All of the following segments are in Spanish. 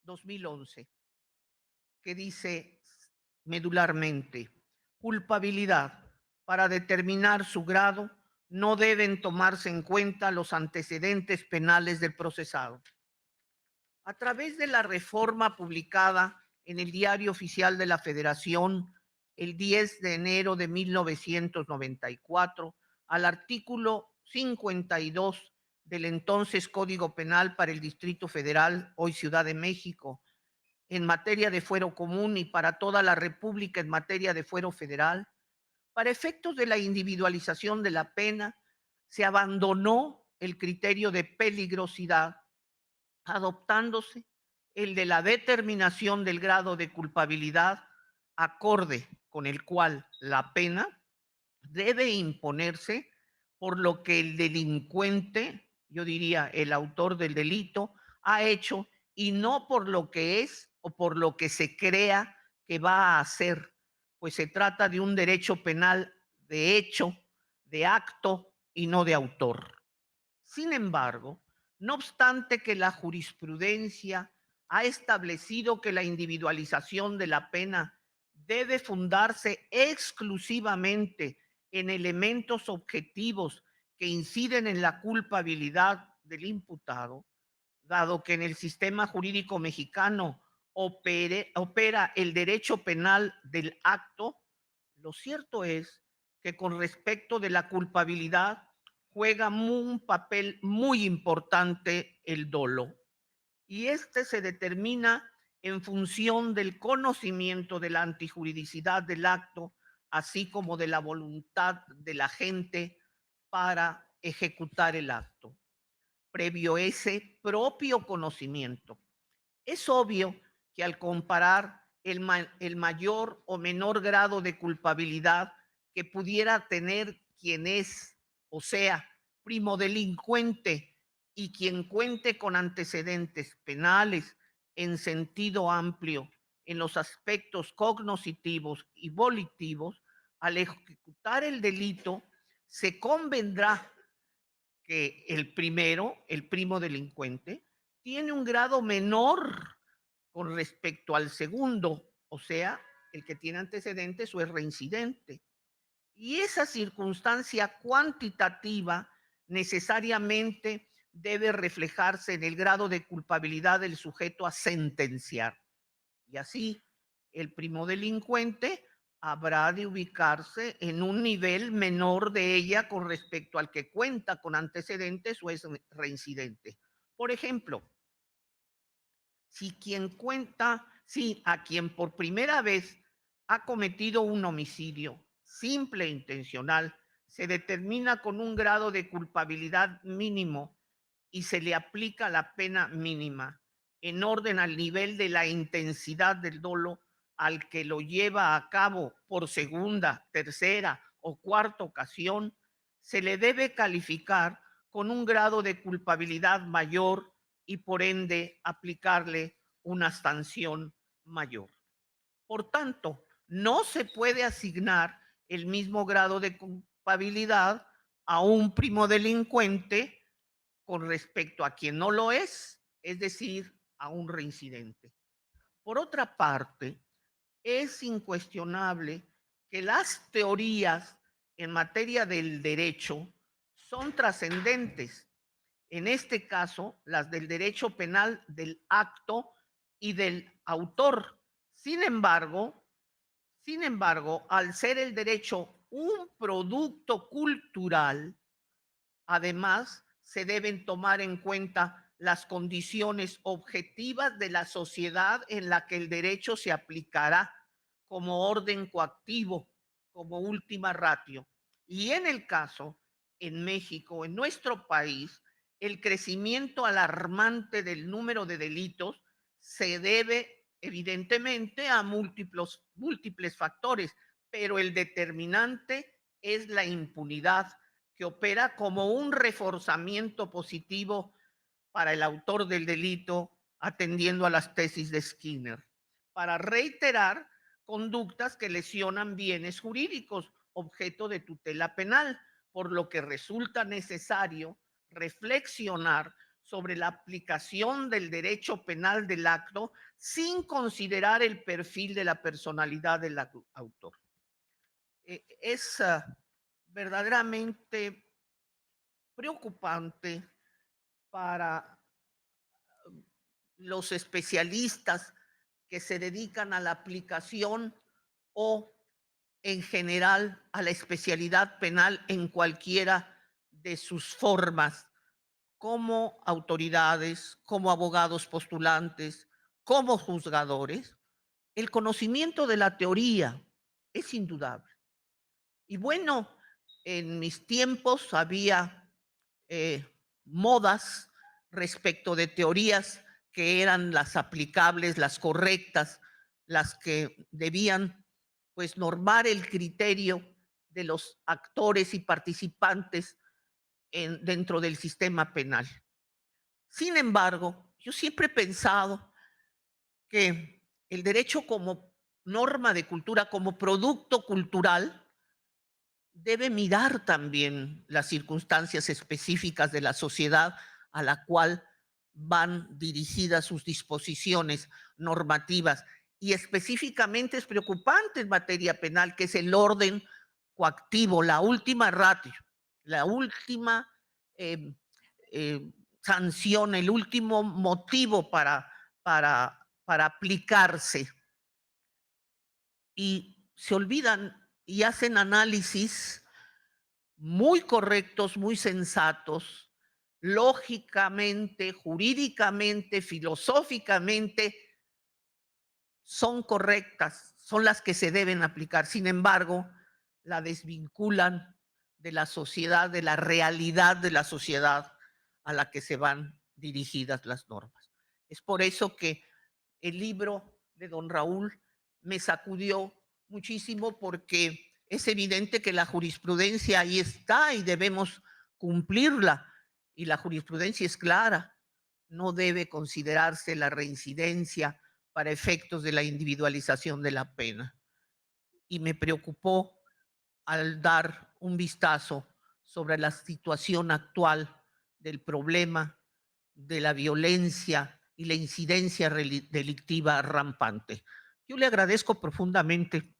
2011, que dice medularmente: culpabilidad. Para determinar su grado, no deben tomarse en cuenta los antecedentes penales del procesado. A través de la reforma publicada en el Diario Oficial de la Federación el 10 de enero de 1994, al artículo 52 del entonces Código Penal para el Distrito Federal, hoy Ciudad de México, en materia de fuero común y para toda la República en materia de fuero federal, para efectos de la individualización de la pena, se abandonó el criterio de peligrosidad, adoptándose el de la determinación del grado de culpabilidad acorde con el cual la pena debe imponerse por lo que el delincuente, yo diría el autor del delito, ha hecho y no por lo que es o por lo que se crea que va a hacer, pues se trata de un derecho penal de hecho, de acto y no de autor. Sin embargo, no obstante que la jurisprudencia ha establecido que la individualización de la pena debe fundarse exclusivamente en elementos objetivos que inciden en la culpabilidad del imputado, dado que en el sistema jurídico mexicano opera el derecho penal del acto, lo cierto es que con respecto de la culpabilidad juega un papel muy importante el dolo. Y este se determina en función del conocimiento de la antijuridicidad del acto, así como de la voluntad de la gente para ejecutar el acto. Previo ese propio conocimiento, es obvio que al comparar el mayor o menor grado de culpabilidad que pudiera tener quien es, o sea, primo delincuente, y quien cuente con antecedentes penales en sentido amplio en los aspectos cognitivos y volitivos, al ejecutar el delito, se convendrá que el primero, el primo delincuente, tiene un grado menor con respecto al segundo, o sea, el que tiene antecedentes o es reincidente. Y esa circunstancia cuantitativa necesariamente debe reflejarse en el grado de culpabilidad del sujeto a sentenciar. Y así, el primo delincuente habrá de ubicarse en un nivel menor de ella con respecto al que cuenta con antecedentes o es reincidente. Por ejemplo, si a quien por primera vez ha cometido un homicidio simple e intencional, se determina con un grado de culpabilidad mínimo y se le aplica la pena mínima en orden al nivel de la intensidad del dolo al que lo lleva a cabo por segunda, tercera o cuarta ocasión, se le debe calificar con un grado de culpabilidad mayor y por ende aplicarle una sanción mayor. Por tanto, no se puede asignar el mismo grado de culpabilidad a un primo delincuente con respecto a quien no lo es decir, a un reincidente. Por otra parte, es incuestionable que las teorías en materia del derecho son trascendentes. En este caso, las del derecho penal del acto y del autor. Sin embargo, al ser el derecho un producto cultural, además, se deben tomar en cuenta las condiciones objetivas de la sociedad en la que el derecho se aplicará como orden coactivo, como última ratio. Y en el caso, en México, en nuestro país, el crecimiento alarmante del número de delitos se debe evidentemente a múltiples factores, pero el determinante es la impunidad que opera como un reforzamiento positivo para el autor del delito, atendiendo a las tesis de Skinner, para reiterar conductas que lesionan bienes jurídicos, objeto de tutela penal, por lo que resulta necesario reflexionar sobre la aplicación del derecho penal del acto sin considerar el perfil de la personalidad del autor. Es verdaderamente preocupante para los especialistas que se dedican a la aplicación o en general a la especialidad penal en cualquiera de sus formas, como autoridades, como abogados postulantes, como juzgadores. El conocimiento de la teoría es indudable. Y bueno, en mis tiempos había modas respecto de teorías que eran las aplicables, las correctas, las que debían pues normar el criterio de los actores y participantes dentro del sistema penal. Sin embargo, yo siempre he pensado que el derecho como norma de cultura, como producto cultural, debe mirar también las circunstancias específicas de la sociedad a la cual van dirigidas sus disposiciones normativas. Y específicamente es preocupante en materia penal, que es el orden coactivo, la última ratio, la última eh, sanción, el último motivo para aplicarse. Y se olvidan y hacen análisis muy correctos, muy sensatos, lógicamente, jurídicamente, filosóficamente, son correctas, son las que se deben aplicar. Sin embargo, la desvinculan de la sociedad, de la realidad de la sociedad a la que se van dirigidas las normas. Es por eso que el libro de don Raúl me sacudió muchísimo, porque es evidente que la jurisprudencia ahí está y debemos cumplirla. Y la jurisprudencia es clara, no debe considerarse la reincidencia para efectos de la individualización de la pena. Y me preocupó al dar un vistazo sobre la situación actual del problema de la violencia y la incidencia delictiva rampante. Yo le agradezco profundamente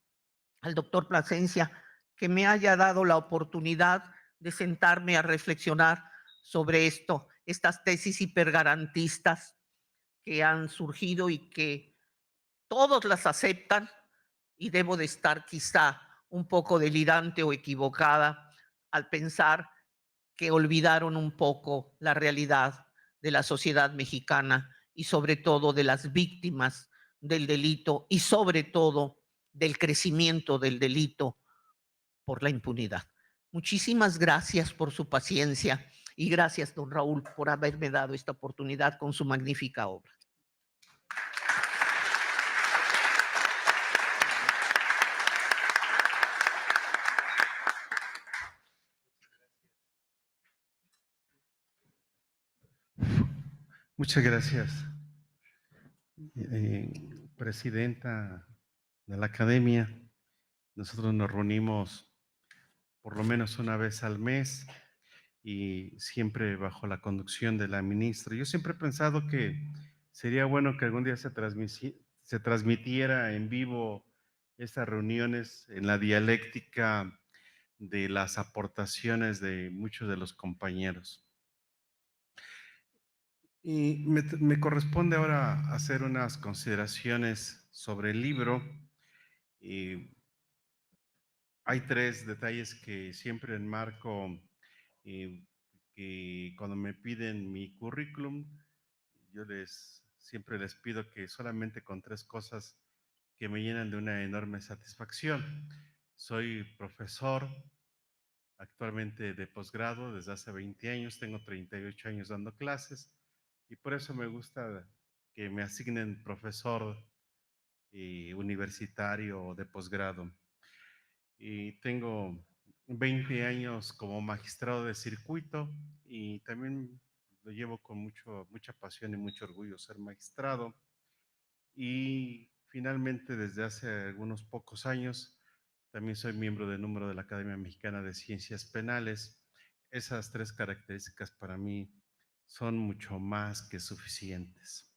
al doctor Plasencia que me haya dado la oportunidad de sentarme a reflexionar sobre esto, estas tesis hipergarantistas que han surgido y que todos las aceptan, y debo de estar quizá un poco delirante o equivocada al pensar que olvidaron un poco la realidad de la sociedad mexicana y sobre todo de las víctimas del delito y sobre todo del crecimiento del delito por la impunidad. Muchísimas gracias por su paciencia y gracias, don Raúl, por haberme dado esta oportunidad con su magnífica obra. Muchas gracias, presidenta de la academia. Nosotros nos reunimos por lo menos una vez al mes y siempre bajo la conducción de la ministra. Yo siempre he pensado que sería bueno que algún día se transmitiera en vivo estas reuniones en la dialéctica de las aportaciones de muchos de los compañeros. Y me corresponde ahora hacer unas consideraciones sobre el libro. Hay tres detalles que siempre enmarco, que cuando me piden mi currículum, yo siempre les pido que solamente con tres cosas que me llenan de una enorme satisfacción. Soy profesor actualmente de posgrado desde hace 20 años, tengo 38 años dando clases y por eso me gusta que me asignen profesor universitario de posgrado. Y tengo 20 años como magistrado de circuito y también lo llevo con mucha pasión y mucho orgullo ser magistrado. Y finalmente, desde hace algunos pocos años, también soy miembro de número de la Academia Mexicana de Ciencias Penales. Esas tres características para mí son mucho más que suficientes.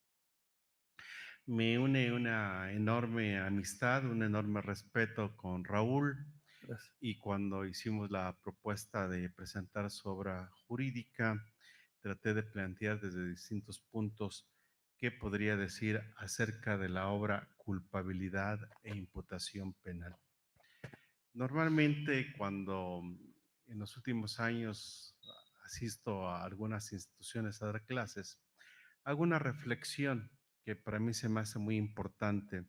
Me une una enorme amistad, un enorme respeto con Raúl, Gracias. y cuando hicimos la propuesta de presentar su obra jurídica, traté de plantear desde distintos puntos qué podría decir acerca de la obra culpabilidad e imputación penal. Normalmente cuando en los últimos años asisto a algunas instituciones a dar clases, hago una reflexión que para mí se me hace muy importante.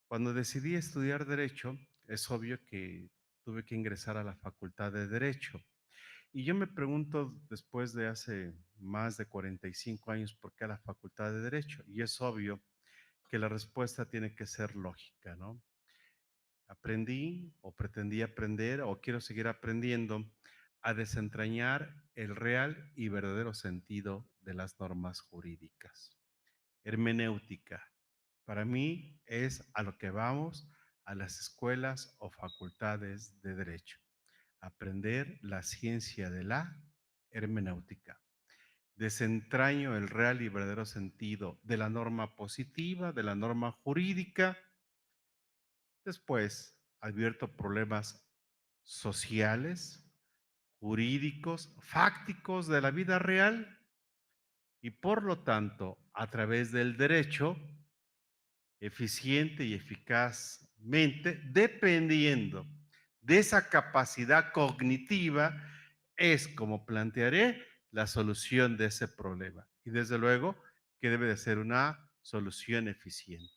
Cuando decidí estudiar Derecho, es obvio que tuve que ingresar a la Facultad de Derecho. Y yo me pregunto, después de hace más de 45 años, ¿por qué a la Facultad de Derecho? Y es obvio que la respuesta tiene que ser lógica, ¿no? Aprendí o pretendí aprender o quiero seguir aprendiendo a desentrañar el real y verdadero sentido de las normas jurídicas. Hermenéutica. Para mí es a lo que vamos a las escuelas o facultades de derecho. Aprender la ciencia de la hermenéutica. Desentraño el real y verdadero sentido de la norma positiva, de la norma jurídica. Después advierto problemas sociales, jurídicos, fácticos de la vida real y por lo tanto, a través del derecho, eficiente y eficazmente, dependiendo de esa capacidad cognitiva, es como plantearé la solución de ese problema. Y desde luego que debe de ser una solución eficiente.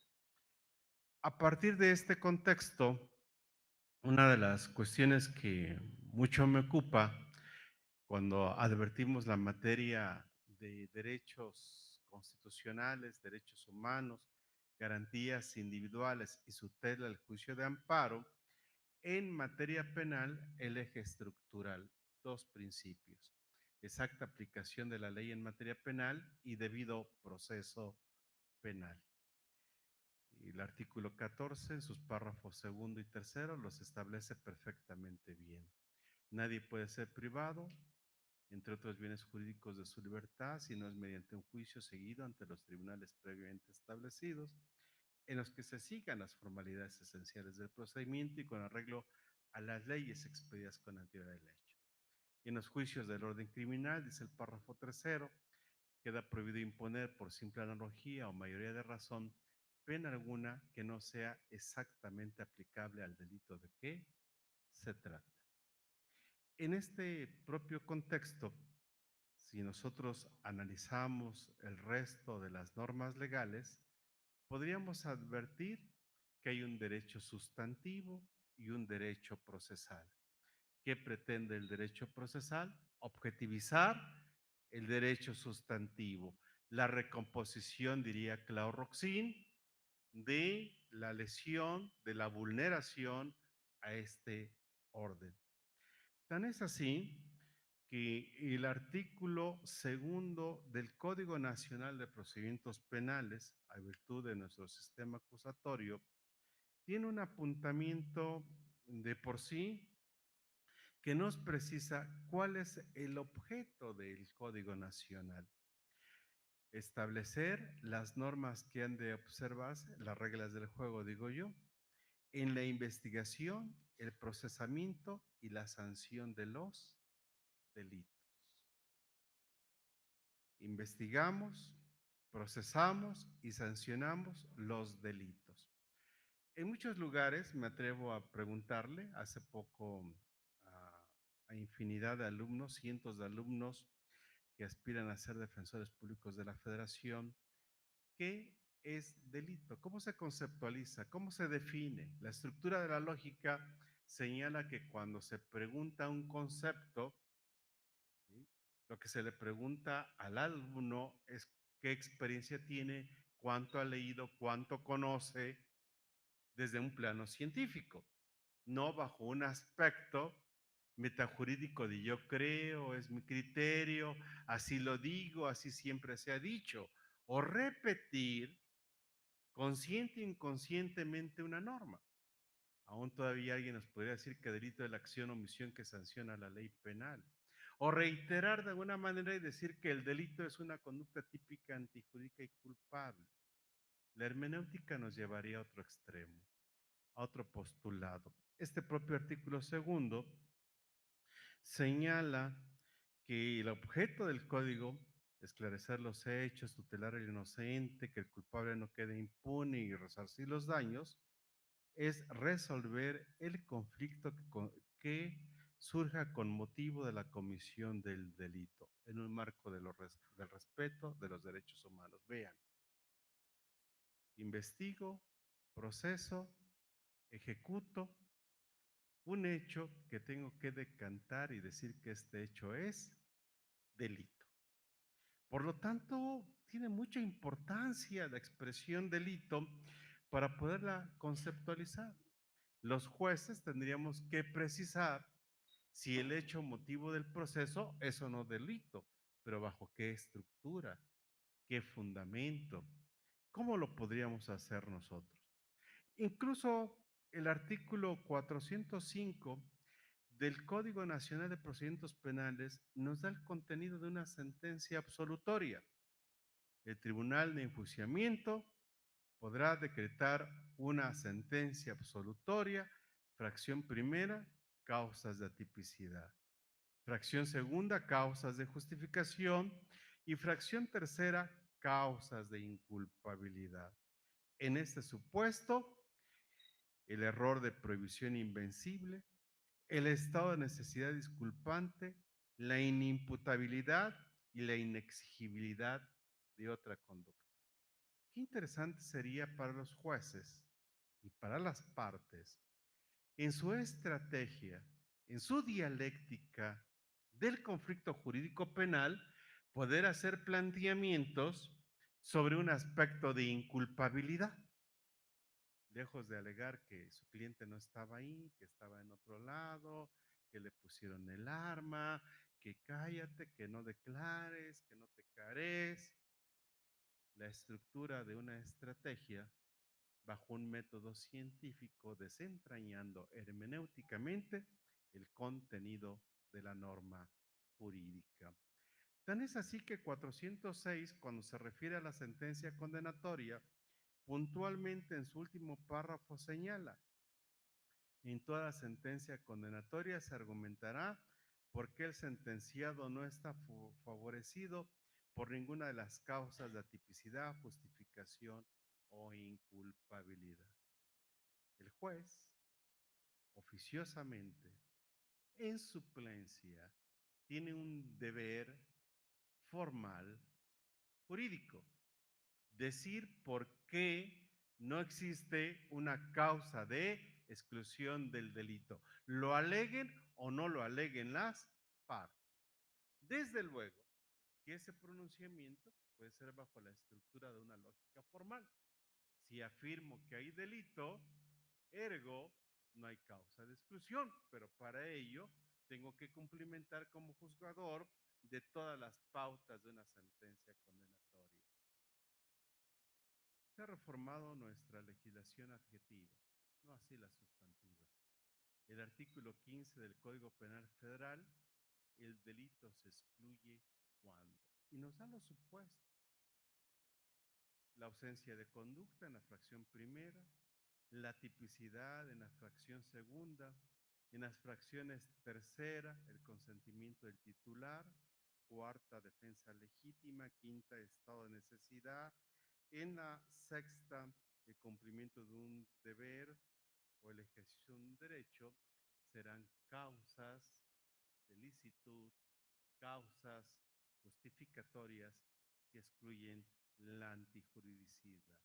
A partir de este contexto, una de las cuestiones que mucho me ocupa cuando advertimos la materia de derechos constitucionales, derechos humanos, garantías individuales y tutela del juicio de amparo, en materia penal el eje estructural, dos principios: exacta aplicación de la ley en materia penal y debido proceso penal. Y el artículo 14, en sus párrafos segundo y tercero, los establece perfectamente bien. Nadie puede ser privado, entre otros bienes jurídicos, de su libertad, si no es mediante un juicio seguido ante los tribunales previamente establecidos, en los que se sigan las formalidades esenciales del procedimiento y con arreglo a las leyes expedidas con anterioridad al hecho. Y en los juicios del orden criminal, dice el párrafo tercero, queda prohibido imponer por simple analogía o mayoría de razón pena alguna que no sea exactamente aplicable al delito de que se trata. En este propio contexto, si nosotros analizamos el resto de las normas legales, podríamos advertir que hay un derecho sustantivo y un derecho procesal. ¿Qué pretende el derecho procesal? Objetivizar el derecho sustantivo, la recomposición, diría Claude Roxin, de la lesión, de la vulneración a este orden. Tan es así que el artículo segundo del Código Nacional de Procedimientos Penales, a virtud de nuestro sistema acusatorio, tiene un apuntamiento de por sí que nos precisa cuál es el objeto del Código Nacional. Establecer las normas que han de observarse, las reglas del juego, digo yo, en la investigación, el procesamiento y la sanción de los delitos. Investigamos, procesamos y sancionamos los delitos. En muchos lugares, me atrevo a preguntarle, hace poco a infinidad de alumnos, cientos de alumnos que aspiran a ser defensores públicos de la Federación, ¿qué es delito? ¿Cómo se conceptualiza? ¿Cómo se define? La estructura de la lógica señala que cuando se pregunta un concepto, ¿sí?, lo que se le pregunta al alumno es qué experiencia tiene, cuánto ha leído, cuánto conoce desde un plano científico, no bajo un aspecto metajurídico de yo creo, es mi criterio, así lo digo, así siempre se ha dicho, o repetir consciente e inconscientemente una norma. Aún todavía alguien nos podría decir que delito de la acción o omisión que sanciona la ley penal. o reiterar de alguna manera y decir que el delito es una conducta típica, antijurídica y culpable. La hermenéutica nos llevaría a otro extremo, a otro postulado. Este propio artículo segundo señala que el objeto del código, esclarecer los hechos, tutelar al inocente, que el culpable no quede impune y resarcir los daños, es resolver el conflicto que surja con motivo de la comisión del delito, en un marco del respeto de los derechos humanos. Vean, investigo, proceso, ejecuto un hecho que tengo que decantar y decir que este hecho es delito. Por lo tanto, tiene mucha importancia la expresión delito para poderla conceptualizar. Los jueces tendríamos que precisar si el hecho motivo del proceso es o no delito, pero bajo qué estructura, qué fundamento, cómo lo podríamos hacer nosotros. Incluso el artículo 405 del Código Nacional de Procedimientos Penales nos da el contenido de una sentencia absolutoria. El Tribunal de Enjuiciamiento podrá decretar una sentencia absolutoria, fracción primera, causas de atipicidad, fracción segunda, causas de justificación y fracción tercera, causas de inculpabilidad. En este supuesto, el error de prohibición invencible, el estado de necesidad disculpante, la inimputabilidad y la inexigibilidad de otra conducta. Qué interesante sería para los jueces y para las partes, en su estrategia, en su dialéctica del conflicto jurídico penal, poder hacer planteamientos sobre un aspecto de inculpabilidad, lejos de alegar que su cliente no estaba ahí, que estaba en otro lado, que le pusieron el arma, que cállate, que no declares, que no te cares. La estructura de una estrategia bajo un método científico desentrañando hermenéuticamente el contenido de la norma jurídica. Tan es así que 406, cuando se refiere a la sentencia condenatoria, puntualmente en su último párrafo señala: en toda sentencia condenatoria se argumentará por qué el sentenciado no está favorecido por ninguna de las causas de atipicidad, justificación o inculpabilidad. El juez, oficiosamente, en suplencia, tiene un deber formal jurídico: decir por qué no existe una causa de exclusión del delito, lo aleguen o no lo aleguen las partes. Desde luego que ese pronunciamiento puede ser bajo la estructura de una lógica formal. Si afirmo que hay delito, ergo no hay causa de exclusión, pero para ello tengo que cumplimentar como juzgador de todas las pautas de una sentencia condenatoria. Se ha reformado nuestra legislación adjetiva, no así la sustantiva. El artículo 15 del Código Penal Federal, el delito se excluye cuando, y nos da los supuestos: la ausencia de conducta en la fracción primera, la tipicidad en la fracción segunda, en las fracciones tercera, el consentimiento del titular, cuarta, defensa legítima, quinta, estado de necesidad, en la sexta, el cumplimiento de un deber o el ejercicio de un derecho, serán causas de licitud, causas justificatorias que excluyen la antijuridicidad.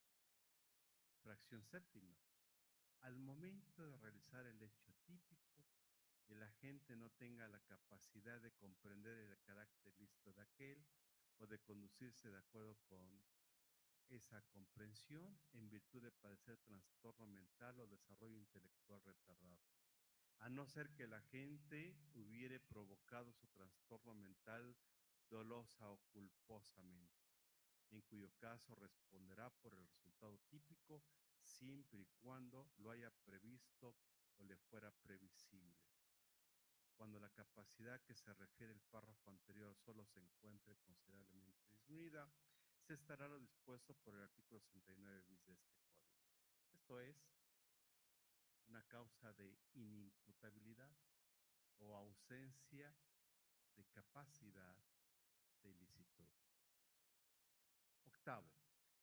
Fracción séptima: al momento de realizar el hecho típico, el agente no tenga la capacidad de comprender el carácter lícito de aquel o de conducirse de acuerdo con esa comprensión en virtud de padecer trastorno mental o desarrollo intelectual retardado, a no ser que el agente hubiere provocado su trastorno mental dolosa o culposamente, en cuyo caso responderá por el resultado típico siempre y cuando lo haya previsto o le fuera previsible. cuando la capacidad que se refiere el párrafo anterior solo se encuentre considerablemente disminuida, se estará lo dispuesto por el artículo 69 bis de este código. Esto es una causa de inimputabilidad o ausencia de capacidad de ilicitud. Octavo,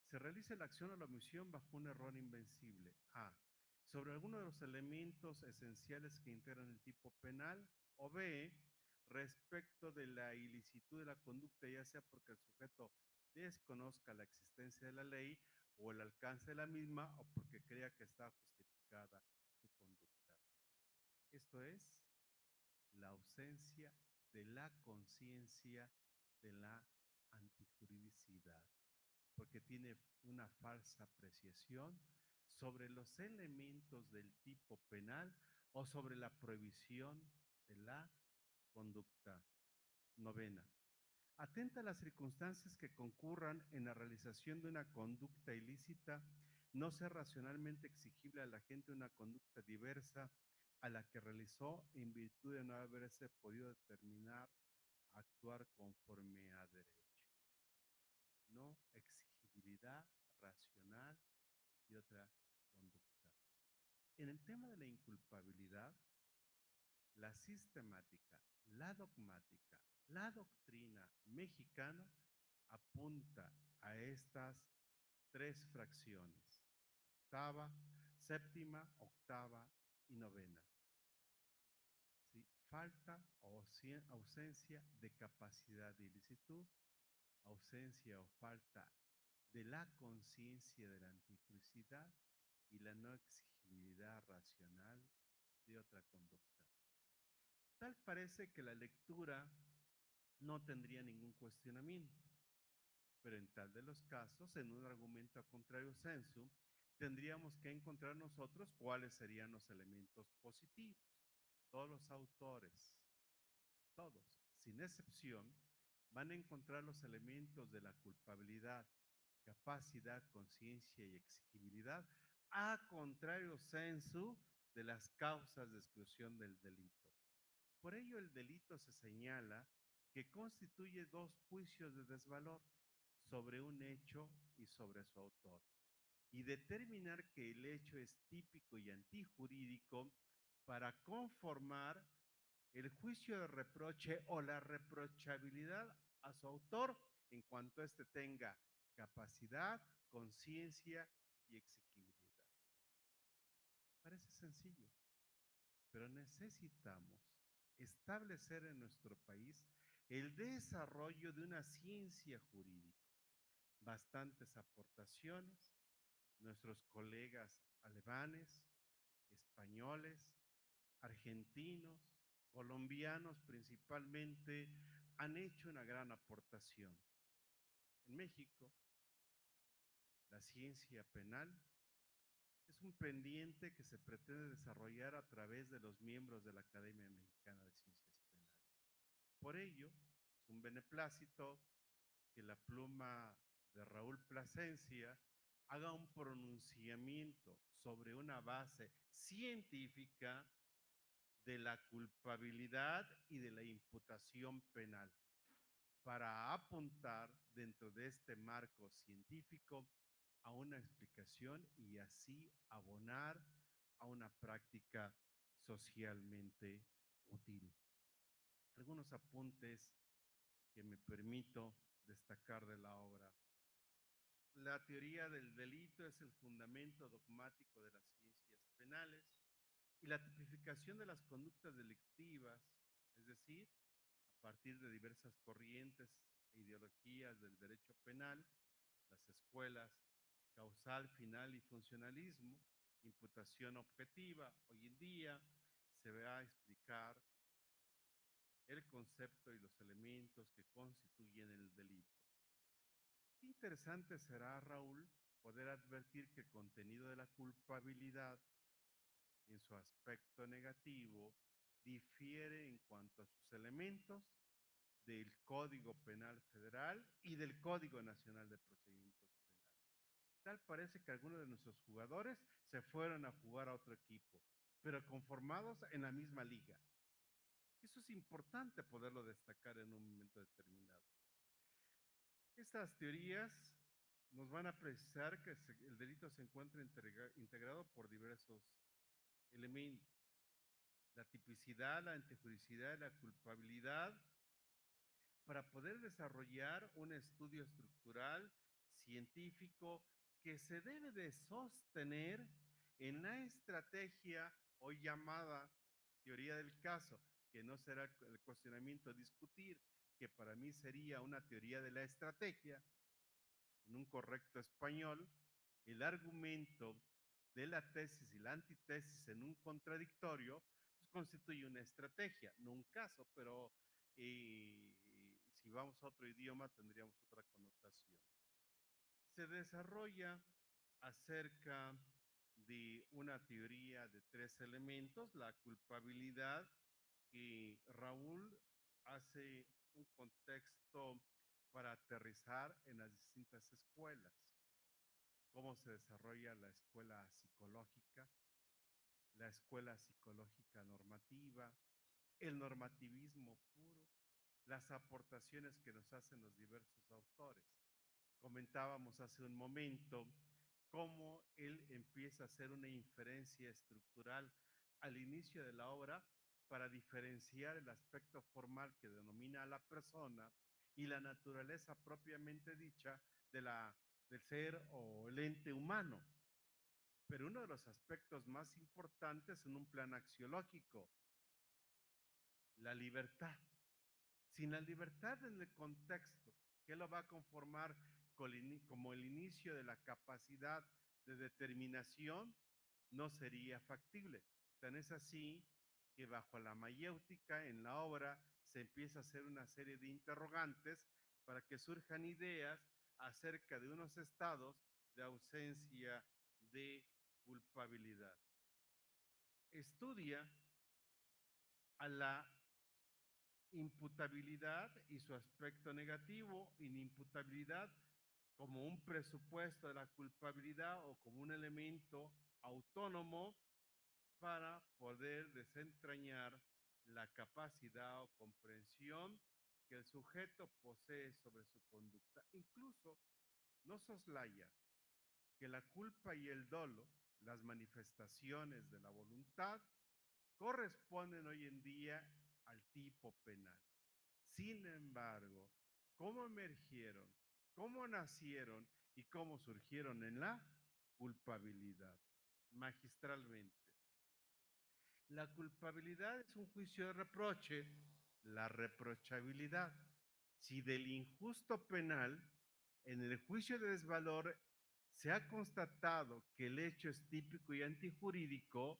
se realiza la acción o la omisión bajo un error invencible. A. Sobre alguno de los elementos esenciales que integran el tipo penal. O B. Respecto de la ilicitud de la conducta, ya sea porque el sujeto desconozca la existencia de la ley o el alcance de la misma, o porque crea que está justificada su conducta. Esto es la ausencia de la conciencia de la antijuridicidad, porque tiene una falsa apreciación sobre los elementos del tipo penal o sobre la prohibición de la conducta. Novena. Atenta a las circunstancias que concurran en la realización de una conducta ilícita, no sea racionalmente exigible al agente una conducta diversa a la que realizó en virtud de no haberse podido determinar actuar conforme a derecho. No exigibilidad racional de otra conducta. En el tema de la inculpabilidad, la sistemática, la dogmática, la doctrina mexicana apunta a estas tres fracciones: octava, séptima, octava y novena. ¿Sí? Falta o ausencia de capacidad de ilicitud, ausencia o falta de la conciencia de la antijuricidad y la no exigibilidad racional de otra conducta. Tal parece que la lectura no tendría ningún cuestionamiento, pero en tal de los casos, en un argumento a contrario sensu, tendríamos que encontrar nosotros cuáles serían los elementos positivos. Todos los autores, todos, sin excepción, van a encontrar los elementos de la culpabilidad, capacidad, conciencia y exigibilidad, a contrario sensu de las causas de exclusión del delito. Por ello, el delito se señala que constituye dos juicios de desvalor sobre un hecho y sobre su autor, y determinar que el hecho es típico y antijurídico para conformar el juicio de reproche o la reprochabilidad a su autor en cuanto éste tenga capacidad, conciencia y exigibilidad. Parece sencillo, pero necesitamos establecer en nuestro país el desarrollo de una ciencia jurídica. Bastantes aportaciones, nuestros colegas alemanes, españoles, argentinos, colombianos principalmente, han hecho una gran aportación. En México, la ciencia penal es un pendiente que se pretende desarrollar a través de los miembros de la Academia Mexicana de Ciencias Penales. Por ello, es un beneplácito que la pluma de Raúl Plasencia haga un pronunciamiento sobre una base científica de la culpabilidad y de la imputación penal, para apuntar dentro de este marco científico a una explicación y así abonar a una práctica socialmente útil. Algunos apuntes que me permito destacar de la obra. La teoría del delito es el fundamento dogmático de las ciencias penales y la tipificación de las conductas delictivas, es decir, a partir de diversas corrientes e ideologías del derecho penal, las escuelas causal, final y funcionalismo, imputación objetiva. Hoy en día se va a explicar el concepto y los elementos que constituyen el delito. Qué interesante será, Raúl, poder advertir que el contenido de la culpabilidad en su aspecto negativo difiere en cuanto a sus elementos del Código Penal Federal y del Código Nacional de Procedimientos Penales. Tal parece que algunos de nuestros jugadores se fueron a jugar a otro equipo, pero conformados en la misma liga. Eso es importante poderlo destacar en un momento determinado. Estas teorías nos van a precisar que el delito se encuentra integrado por diversos elementos. La tipicidad, la antijuricidad y la culpabilidad para poder desarrollar un estudio estructural científico que se debe de sostener en la estrategia hoy llamada teoría del caso, que no será el cuestionamiento a discutir, que para mí sería una teoría de la estrategia, en un correcto español, el argumento de la tesis y la antítesis en un contradictorio, pues constituye una estrategia, no un caso, pero si vamos a otro idioma tendríamos otra connotación. Se desarrolla acerca de una teoría de tres elementos, la culpabilidad, y Raúl hace un contexto para aterrizar en las distintas escuelas, cómo se desarrolla la escuela psicológica, la escuela psicológica normativa, el normativismo puro, las aportaciones que nos hacen los diversos autores. Comentábamos hace un momento cómo él empieza a hacer una inferencia estructural al inicio de la obra para diferenciar el aspecto formal que denomina a la persona y la naturaleza propiamente dicha del ser o el ente humano. Pero uno de los aspectos más importantes en un plan axiológico, la libertad. Sin la libertad en el contexto, que lo va a conformar como el inicio de la capacidad de determinación, no sería factible. Tan es así que bajo la mayéutica en la obra se empieza a hacer una serie de interrogantes para que surjan ideas acerca de unos estados de ausencia de culpabilidad. Estudia a la imputabilidad y su aspecto negativo, inimputabilidad como un presupuesto de la culpabilidad o como un elemento autónomo para poder desentrañar la capacidad o comprensión que el sujeto posee sobre su conducta. Incluso no soslaya que la culpa y el dolo, las manifestaciones de la voluntad, corresponden hoy en día al tipo penal. Sin embargo, ¿cómo emergieron, cómo nacieron y cómo surgieron en la culpabilidad? Magistralmente. La culpabilidad es un juicio de reproche, la reprochabilidad. Si del injusto penal, en el juicio de desvalor, se ha constatado que el hecho es típico y antijurídico,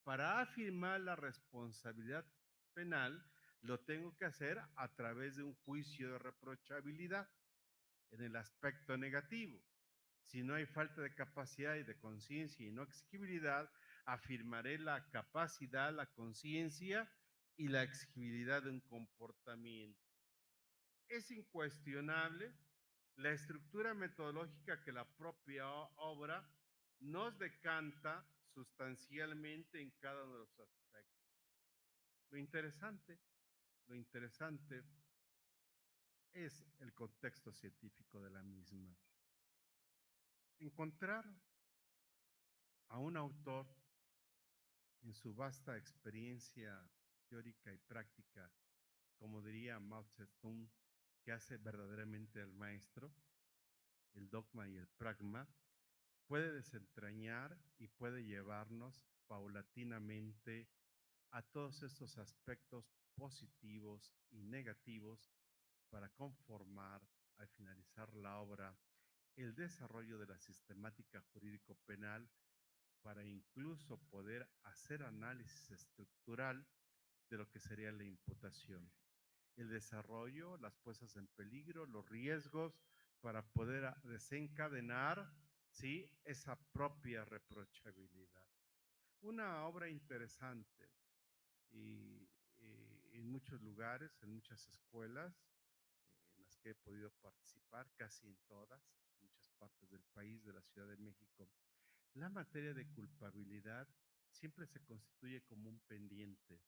para afirmar la responsabilidad penal, lo tengo que hacer a través de un juicio de reprochabilidad en el aspecto negativo. Si no hay falta de capacidad y de conciencia y no exigibilidad, afirmaré la capacidad, la conciencia y la exigibilidad de un comportamiento. Es incuestionable la estructura metodológica que la propia obra nos decanta sustancialmente en cada uno de los aspectos. Lo interesante es el contexto científico de la misma. Encontrar a un autor en su vasta experiencia teórica y práctica, como diría Mao Zedong, que hace verdaderamente al maestro, el dogma y el pragma, puede desentrañar y puede llevarnos paulatinamente a todos estos aspectos positivos y negativos para conformar, al finalizar la obra, el desarrollo de la sistemática jurídico-penal para incluso poder hacer análisis estructural de lo que sería la imputación, el desarrollo, las puestas en peligro, los riesgos para poder desencadenar, ¿sí?, esa propia reprochabilidad. Una obra interesante y en muchos lugares, en muchas escuelas en las que he podido participar, casi en todas, en muchas partes del país, de la Ciudad de México, la materia de culpabilidad siempre se constituye como un pendiente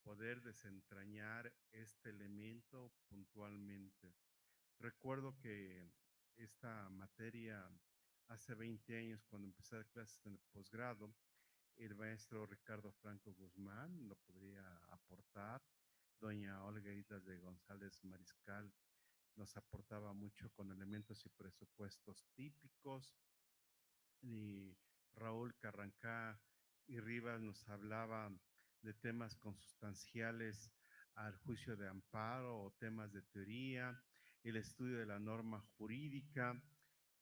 poder desentrañar este elemento puntualmente. Recuerdo que esta materia hace 20 años, cuando empecé a dar clases en el posgrado, el maestro Ricardo Franco Guzmán lo podría aportar. Doña Olga Islas de González Mariscal nos aportaba mucho con elementos y presupuestos típicos. Y Raúl Carrancá y Rivas nos hablaban de temas consustanciales al juicio de amparo o temas de teoría, el estudio de la norma jurídica,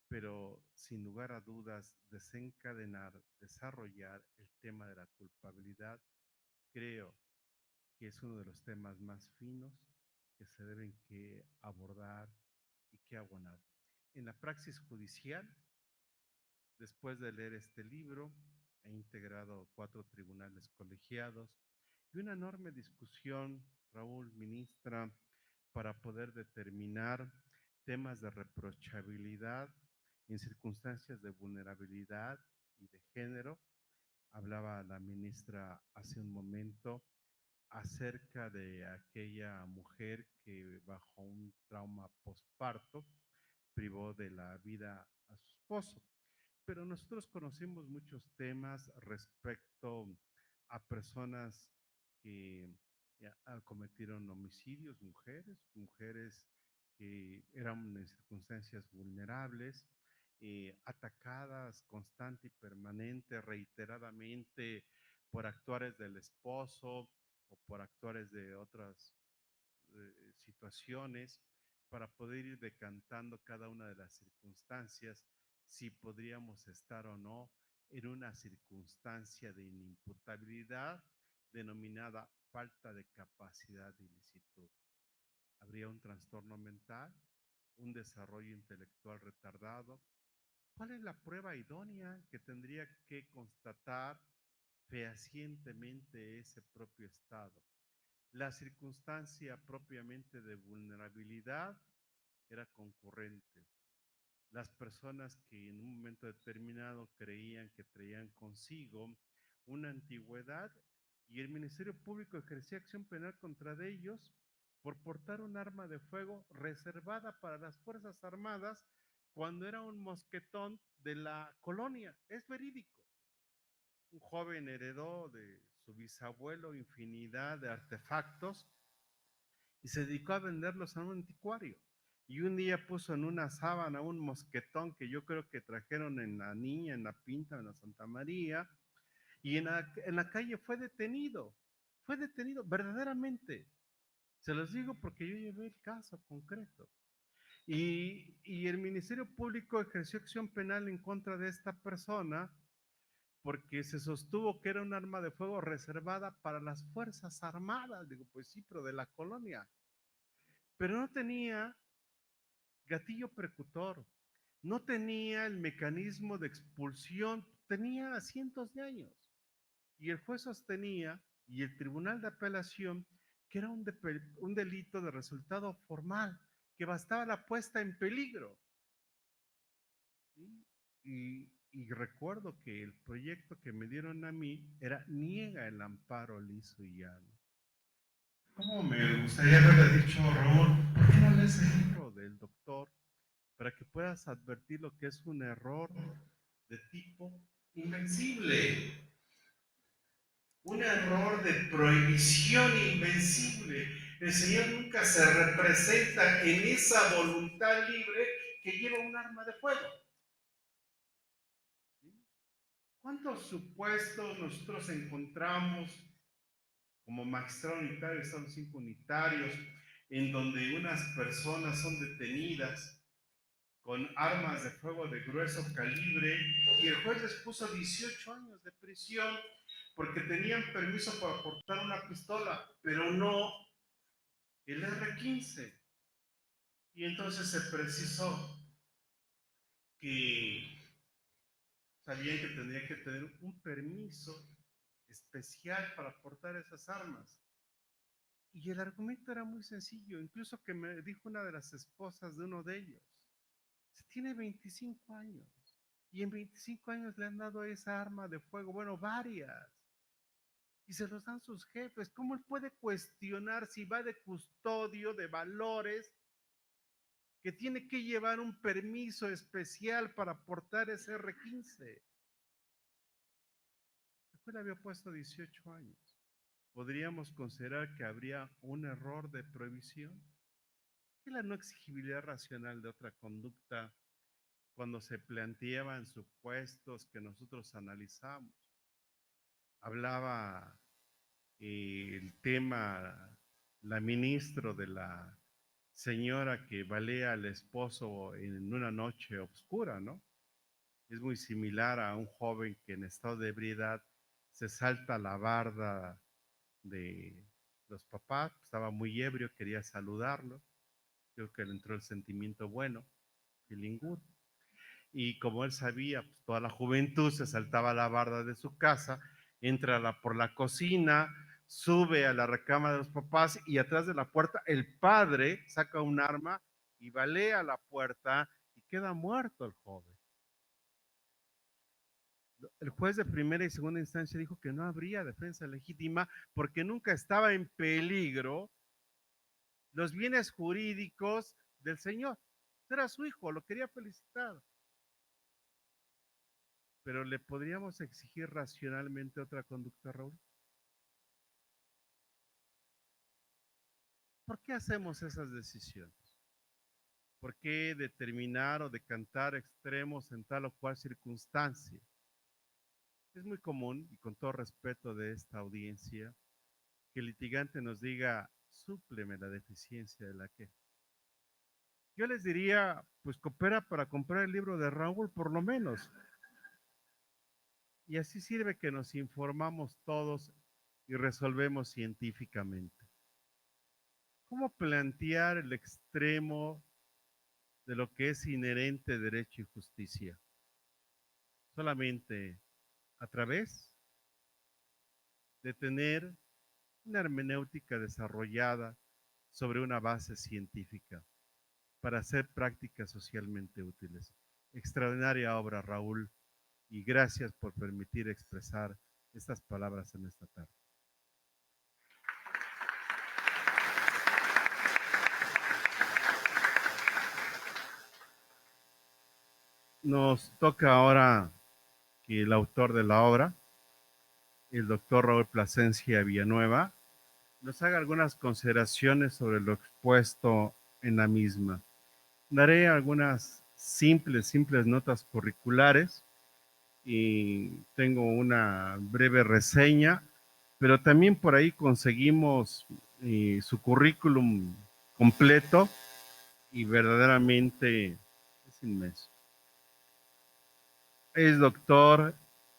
pero sin lugar a dudas desencadenar, desarrollar el tema de la culpabilidad, creo que es uno de los temas más finos que se deben que abordar y que abonar. En la praxis judicial, después de leer este libro, he integrado 4 tribunales colegiados y una enorme discusión, Raúl, ministra, para poder determinar temas de reprochabilidad en circunstancias de vulnerabilidad y de género. Hablaba la ministra hace un momento acerca de aquella mujer que bajo un trauma postparto privó de la vida a su esposo. Pero nosotros conocemos muchos temas respecto a personas que ya cometieron homicidios, mujeres que eran en circunstancias vulnerables, atacadas constante y permanente, reiteradamente por actuares del esposo o por actuares de otras situaciones, para poder ir decantando cada una de las circunstancias, si podríamos estar o no en una circunstancia de inimputabilidad denominada falta de capacidad de ilicitud. Habría un trastorno mental, un desarrollo intelectual retardado. ¿Cuál es la prueba idónea que tendría que constatar fehacientemente ese propio estado? La circunstancia propiamente de vulnerabilidad era concurrente. Las personas que en un momento determinado creían que traían consigo una antigüedad, y el Ministerio Público ejercía acción penal contra ellos por portar un arma de fuego reservada para las Fuerzas Armadas cuando era un mosquetón de la colonia. Es verídico. Un joven heredó de su bisabuelo infinidad de artefactos y se dedicó a venderlos a un anticuario. Y un día puso en una sábana un mosquetón que yo creo que trajeron en la Niña, en la Pinta, en la Santa María, y en la calle fue detenido verdaderamente. Se los digo porque yo llevé el caso concreto. Y el Ministerio Público ejerció acción penal en contra de esta persona porque se sostuvo que era un arma de fuego reservada para las Fuerzas Armadas. Digo, pues sí, pero de la colonia. Pero no tenía gatillo percutor, no tenía el mecanismo de expulsión, tenía cientos de años. Y el juez sostenía, y el Tribunal de Apelación, que era un delito de resultado formal, que bastaba la puesta en peligro. ¿Sí? Y recuerdo que el proyecto que me dieron a mí era niega el amparo liso y llano. ¿Cómo me gustaría haberle dicho, Raúl, por qué no lees el libro del doctor para que puedas advertir lo que es un error de tipo invencible? Un error de prohibición invencible. El Señor nunca se representa en esa voluntad libre que lleva un arma de fuego. ¿Cuántos supuestos nosotros encontramos como magistrado unitario, estados 5 unitarios, en donde unas personas son detenidas con armas de fuego de grueso calibre y el juez les puso 18 años de prisión porque tenían permiso para portar una pistola, pero no el R-15? Y entonces se precisó que sabían que tendría que tener un permiso especial para portar esas armas. Y el argumento era muy sencillo, incluso que me dijo una de las esposas de uno de ellos. Se tiene 25 años y en 25 años le han dado esa arma de fuego, bueno, varias. y se los dan sus jefes. ¿Cómo él puede cuestionar si va de custodio de valores que tiene que llevar un permiso especial para portar ese R15? La escuela había puesto 18 años. ¿Podríamos considerar que habría un error de prohibición? ¿Qué es la no exigibilidad racional de otra conducta cuando se planteaban supuestos que nosotros analizamos? Hablaba el tema, la ministra de la señora que balea al esposo en una noche oscura, ¿no? Es muy similar a un joven que en estado de ebriedad se salta la barda de los papás, estaba muy ebrio, quería saludarlo, creo que le entró el sentimiento bueno, el ingur. Y como él sabía, pues, toda la juventud se saltaba la barda de su casa, entra por la cocina, sube a la recámara de los papás y atrás de la puerta el padre saca un arma y balea la puerta y queda muerto el joven. El juez de primera y segunda instancia dijo que no habría defensa legítima porque nunca estaba en peligro los bienes jurídicos del señor. Era su hijo, lo quería felicitar. Pero ¿le podríamos exigir racionalmente otra conducta, Raúl? ¿Por qué hacemos esas decisiones? ¿Por qué determinar o decantar extremos en tal o cual circunstancia? Es muy común, y con todo respeto de esta audiencia, que el litigante nos diga, súpleme la deficiencia de la queja. Yo les diría, pues coopera para comprar el libro de Raúl por lo menos. Y así sirve que nos informamos todos y resolvemos científicamente. ¿Cómo plantear el extremo de lo que es inherente derecho y justicia? Solamente a través de tener una hermenéutica desarrollada sobre una base científica para hacer prácticas socialmente útiles. Extraordinaria obra, Raúl, y gracias por permitir expresar estas palabras en esta tarde. Nos toca ahora que el autor de la obra, el doctor Raúl Plasencia Villanueva, nos haga algunas consideraciones sobre lo expuesto en la misma. Daré algunas simples notas curriculares y tengo una breve reseña, pero también por ahí conseguimos su currículum completo y verdaderamente es inmenso. Es doctor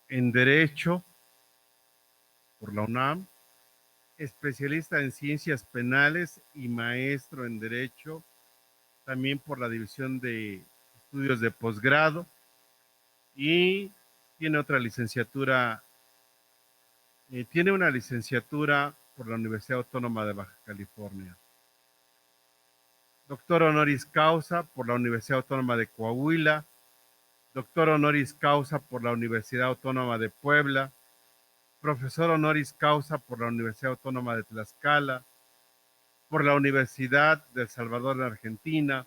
en Derecho por la UNAM, especialista en Ciencias Penales y maestro en Derecho, también por la División de Estudios de Posgrado, y tiene otra licenciatura, tiene una licenciatura por la Universidad Autónoma de Baja California. Doctor honoris causa por la Universidad Autónoma de Coahuila, doctor honoris causa por la Universidad Autónoma de Puebla, profesor honoris causa por la Universidad Autónoma de Tlaxcala, por la Universidad de El Salvador de Argentina,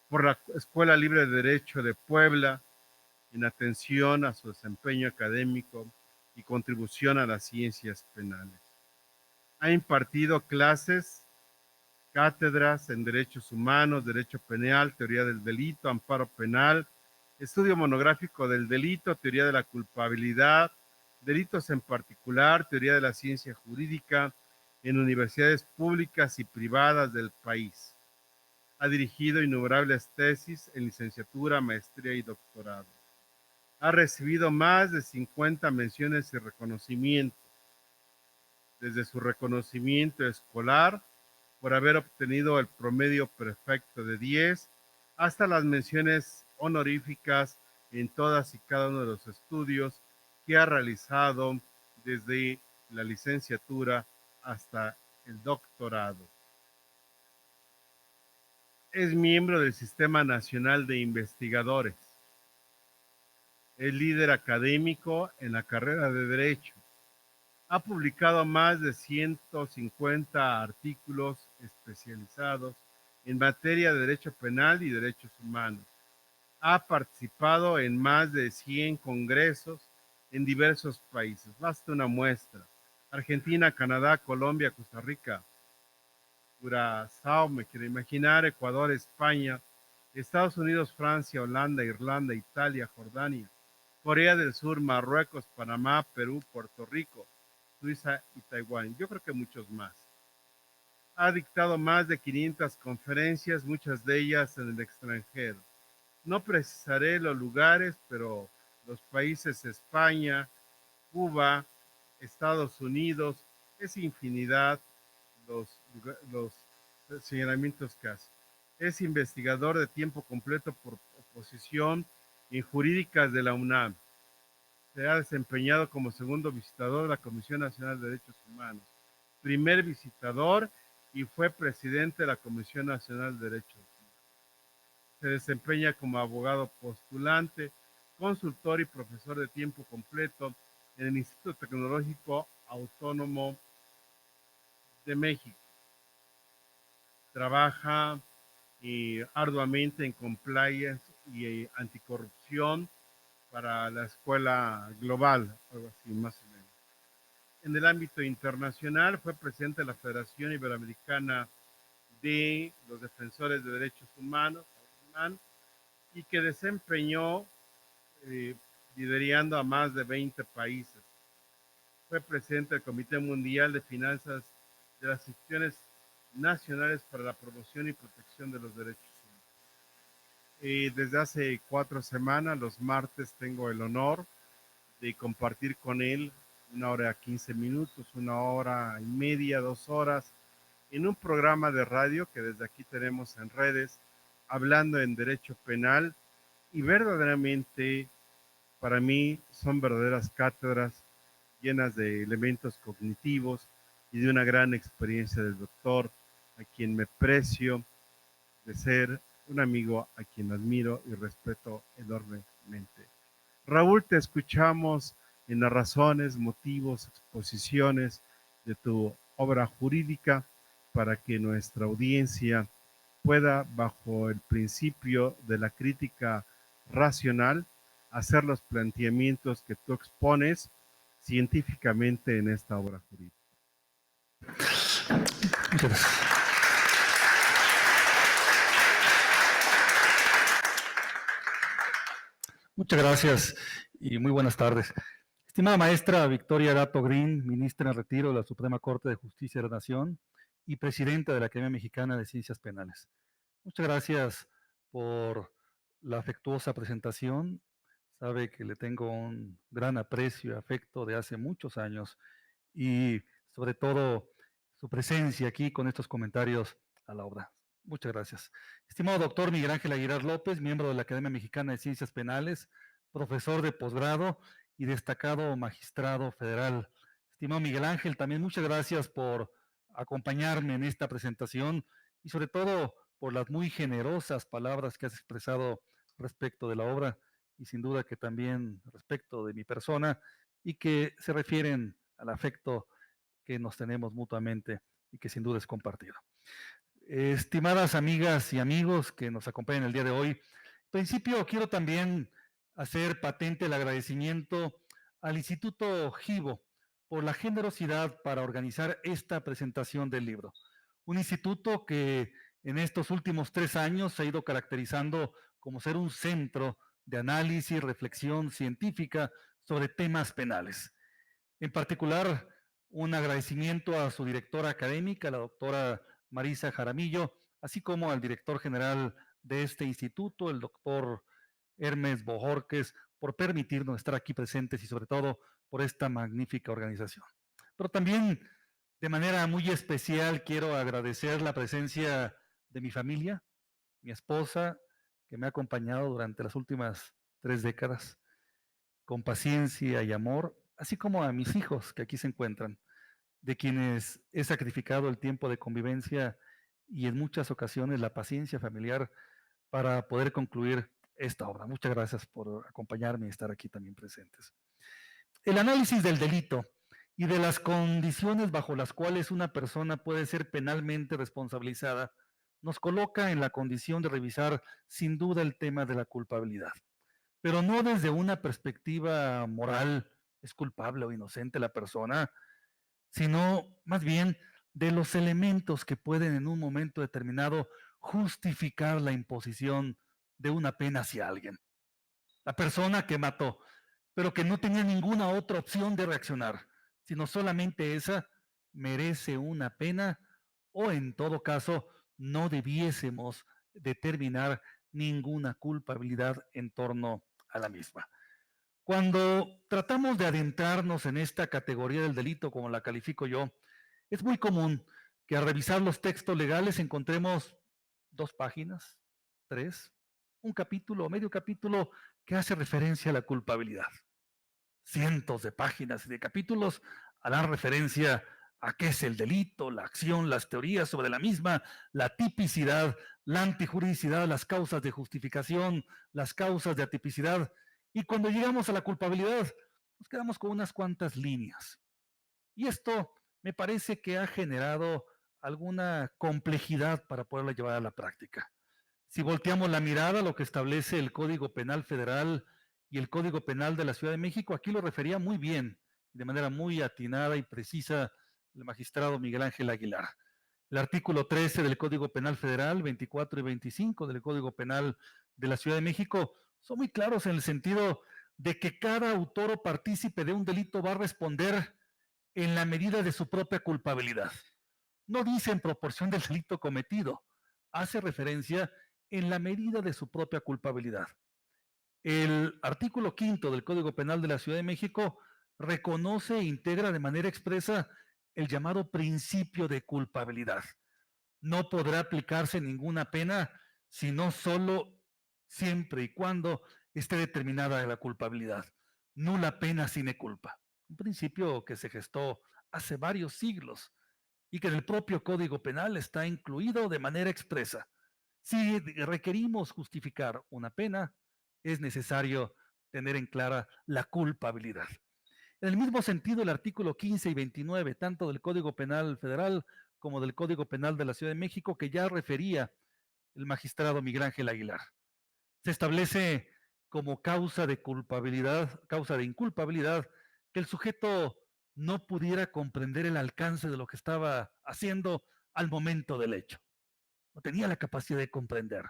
por la Escuela Libre de Derecho de Puebla, en atención a su desempeño académico y contribución a las ciencias penales. Ha impartido clases, cátedras en Derechos Humanos, Derecho Penal, Teoría del Delito, Amparo Penal, Estudio Monográfico del Delito, Teoría de la Culpabilidad, Delitos en particular, Teoría de la Ciencia Jurídica, en universidades públicas y privadas del país. Ha dirigido innumerables tesis en licenciatura, maestría y doctorado. Ha recibido más de 50 menciones y reconocimientos, desde su reconocimiento escolar por haber obtenido el promedio perfecto de 10, hasta las menciones honoríficas en todas y cada uno de los estudios que ha realizado desde la licenciatura hasta el doctorado. Es miembro del Sistema Nacional de Investigadores. Es líder académico en la carrera de Derecho. Ha publicado más de 150 artículos especializados en materia de derecho penal y derechos humanos. Ha participado en más de 100 congresos en diversos países. Basta una muestra: Argentina, Canadá, Colombia, Costa Rica, Curazao, me quiero imaginar, Ecuador, España, Estados Unidos, Francia, Holanda, Irlanda, Italia, Jordania, Corea del Sur, Marruecos, Panamá, Perú, Puerto Rico, Suiza y Taiwán. Yo creo que muchos más. Ha dictado más de 500 conferencias, muchas de ellas en el extranjero. No precisaré los lugares, pero los países España, Cuba, Estados Unidos, es infinidad los, los señalamientos que hace. Es investigador de tiempo completo por oposición en jurídicas de la UNAM. Se ha desempeñado como segundo visitador de la Comisión Nacional de Derechos Humanos, primer visitador, y fue presidente de la Comisión Nacional de Derechos Humanos. Se desempeña como abogado postulante, consultor y profesor de tiempo completo en el Instituto Tecnológico Autónomo de México. Trabaja arduamente en compliance y anticorrupción para la escuela global, algo así más o menos. En el ámbito internacional fue presidente de la Federación Iberoamericana de los Defensores de Derechos Humanos, y que desempeñó liderando a más de 20 países. Fue presidente del Comité Mundial de Finanzas de las Instituciones Nacionales para la Promoción y Protección de los Derechos Humanos. Desde hace 4 semanas, los martes, tengo el honor de compartir con él 1 hora 15 minutos, 1 hora y media, 2 horas, en un programa de radio que desde aquí tenemos en redes, hablando en derecho penal, y verdaderamente para mí son verdaderas cátedras llenas de elementos cognitivos y de una gran experiencia del doctor, a quien me precio de ser un amigo a quien admiro y respeto enormemente. Raúl, te escuchamos en las razones, motivos, exposiciones de tu obra jurídica para que nuestra audiencia pueda, bajo el principio de la crítica racional, hacer los planteamientos que tú expones científicamente en esta obra jurídica. Muchas gracias. Muchas gracias y muy buenas tardes. Estimada maestra Victoria Dato Green, ministra en retiro de la Suprema Corte de Justicia de la Nación y presidenta de la Academia Mexicana de Ciencias Penales. Muchas gracias por la afectuosa presentación. Sabe que le tengo un gran aprecio y afecto de hace muchos años y sobre todo su presencia aquí con estos comentarios a la obra. Muchas gracias. Estimado doctor Miguel Ángel Aguilar López, miembro de la Academia Mexicana de Ciencias Penales, profesor de posgrado y destacado magistrado federal. Estimado Miguel Ángel, también muchas gracias por acompañarme en esta presentación y sobre todo por las muy generosas palabras que has expresado respecto de la obra y sin duda que también respecto de mi persona y que se refieren al afecto que nos tenemos mutuamente y que sin duda es compartido. Estimadas amigas y amigos que nos acompañan el día de hoy, en principio quiero también hacer patente el agradecimiento al Instituto Givo por la generosidad para organizar esta presentación del libro. Un instituto que en estos últimos 3 años se ha ido caracterizando como ser un centro de análisis y reflexión científica sobre temas penales. En particular, un agradecimiento a su directora académica, la doctora Marisa Jaramillo, así como al director general de este instituto, el doctor Hermes Bojorques, por permitirnos estar aquí presentes y sobre todo por esta magnífica organización. Pero también de manera muy especial quiero agradecer la presencia de mi familia, mi esposa, que me ha acompañado durante las últimas 3 décadas, con paciencia y amor, así como a mis hijos que aquí se encuentran, de quienes he sacrificado el tiempo de convivencia y en muchas ocasiones la paciencia familiar para poder concluir esta obra. Muchas gracias por acompañarme y estar aquí también presentes. El análisis del delito y de las condiciones bajo las cuales una persona puede ser penalmente responsabilizada, nos coloca en la condición de revisar sin duda el tema de la culpabilidad, pero no desde una perspectiva moral, es culpable o inocente la persona, sino más bien de los elementos que pueden en un momento determinado justificar la imposición de una pena hacia alguien. La persona que mató, pero que no tenía ninguna otra opción de reaccionar, sino solamente esa, merece una pena o en todo caso no debiésemos determinar ninguna culpabilidad en torno a la misma. Cuando tratamos de adentrarnos en esta categoría del delito, como la califico yo, es muy común que al revisar los textos legales encontremos 2 páginas, 3, un capítulo o medio capítulo que hace referencia a la culpabilidad. Cientos de páginas y de capítulos harán referencia a qué es el delito, la acción, las teorías sobre la misma, la tipicidad, la antijuridicidad, las causas de justificación, las causas de atipicidad. Y cuando llegamos a la culpabilidad, nos quedamos con unas cuantas líneas. Y esto me parece que ha generado alguna complejidad para poderla llevar a la práctica. Si volteamos la mirada, lo que establece el Código Penal Federal y el Código Penal de la Ciudad de México, aquí lo refería muy bien, de manera muy atinada y precisa, el magistrado Miguel Ángel Aguilar. El artículo 13 del Código Penal Federal, 24 y 25 del Código Penal de la Ciudad de México, son muy claros en el sentido de que cada autor o partícipe de un delito va a responder en la medida de su propia culpabilidad. No dice en proporción del delito cometido, hace referencia en la medida de su propia culpabilidad. El artículo 5 del Código Penal de la Ciudad de México reconoce e integra de manera expresa el llamado principio de culpabilidad. No podrá aplicarse ninguna pena sino solo siempre y cuando esté determinada la culpabilidad. Nula pena sine culpa. Un principio que se gestó hace varios siglos y que en el propio Código Penal está incluido de manera expresa. Si requerimos justificar una pena, es necesario tener en clara la culpabilidad. En el mismo sentido, el artículo 15 y 29, tanto del Código Penal Federal como del Código Penal de la Ciudad de México, que ya refería el magistrado Miguel Ángel Aguilar. Se establece como causa de culpabilidad, causa de inculpabilidad, que el sujeto no pudiera comprender el alcance de lo que estaba haciendo al momento del hecho. No tenía la capacidad de comprender.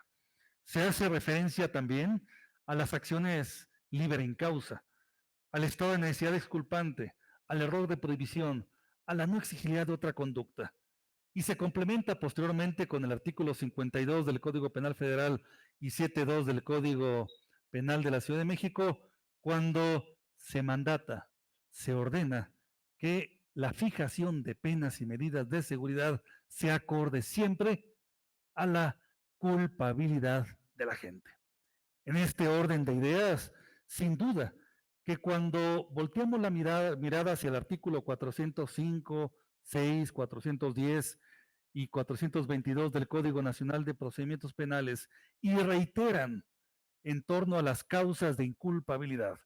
Se hace referencia también a las acciones libre en causa, al estado de necesidad exculpante, al error de prohibición, a la no exigibilidad de otra conducta. Y se complementa posteriormente con el artículo 52 del Código Penal Federal y 7.2 del Código Penal de la Ciudad de México, cuando se mandata, se ordena que la fijación de penas y medidas de seguridad se acorde siempre a la culpabilidad de la gente. En este orden de ideas, sin duda, que cuando volteamos la mirada hacia el artículo 405, 6, 410 y 422 del Código Nacional de Procedimientos Penales y reiteran en torno a las causas de inculpabilidad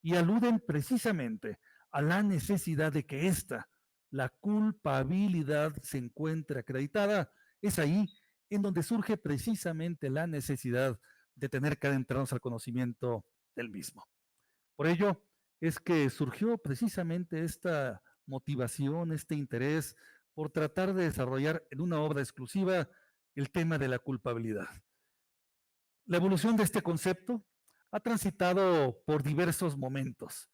y aluden precisamente a la necesidad de que la culpabilidad, se encuentre acreditada, es ahí en donde surge precisamente la necesidad de tener que adentrarnos al conocimiento del mismo. Por ello es que surgió precisamente esta motivación, este interés por tratar de desarrollar en una obra exclusiva el tema de la culpabilidad. La evolución de este concepto ha transitado por diversos momentos,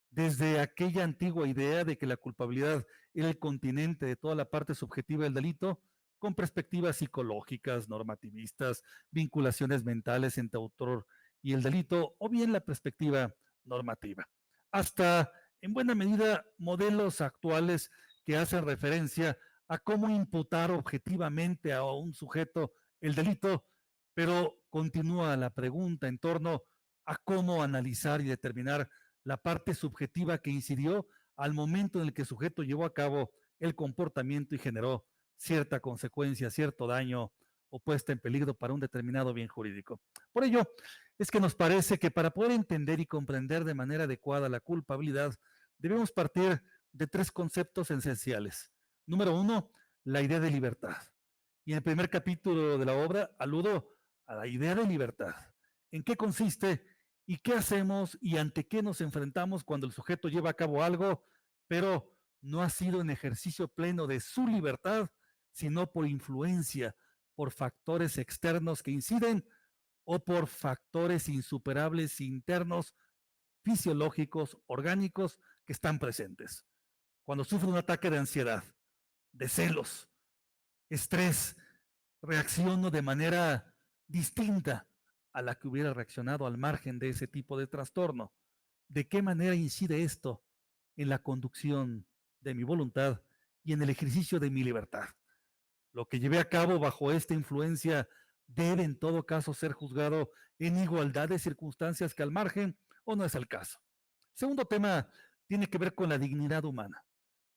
desde aquella antigua idea de que la culpabilidad era el continente de toda la parte subjetiva del delito, con perspectivas psicológicas, normativistas, vinculaciones mentales entre autor y el delito, o bien la perspectiva normativa. Hasta, en buena medida, modelos actuales que hacen referencia a cómo imputar objetivamente a un sujeto el delito, pero continúa la pregunta en torno a cómo analizar y determinar la parte subjetiva que incidió al momento en el que el sujeto llevó a cabo el comportamiento y generó cierta consecuencia, cierto daño o puesta en peligro para un determinado bien jurídico. Por ello, es que nos parece que para poder entender y comprender de manera adecuada la culpabilidad, debemos partir de 3 conceptos esenciales. Número 1, la idea de libertad. Y en el primer capítulo de la obra aludo a la idea de libertad. ¿En qué consiste y qué hacemos y ante qué nos enfrentamos cuando el sujeto lleva a cabo algo, pero no ha sido en ejercicio pleno de su libertad, sino por influencia, por factores externos que inciden o por factores insuperables internos, fisiológicos, orgánicos que están presentes? Cuando sufre un ataque de ansiedad, de celos, estrés, reacciono de manera distinta a la que hubiera reaccionado al margen de ese tipo de trastorno. ¿De qué manera incide esto en la conducción de mi voluntad y en el ejercicio de mi libertad? Lo que llevé a cabo bajo esta influencia debe en todo caso ser juzgado en igualdad de circunstancias que al margen, o no es el caso. Segundo tema tiene que ver con la dignidad humana.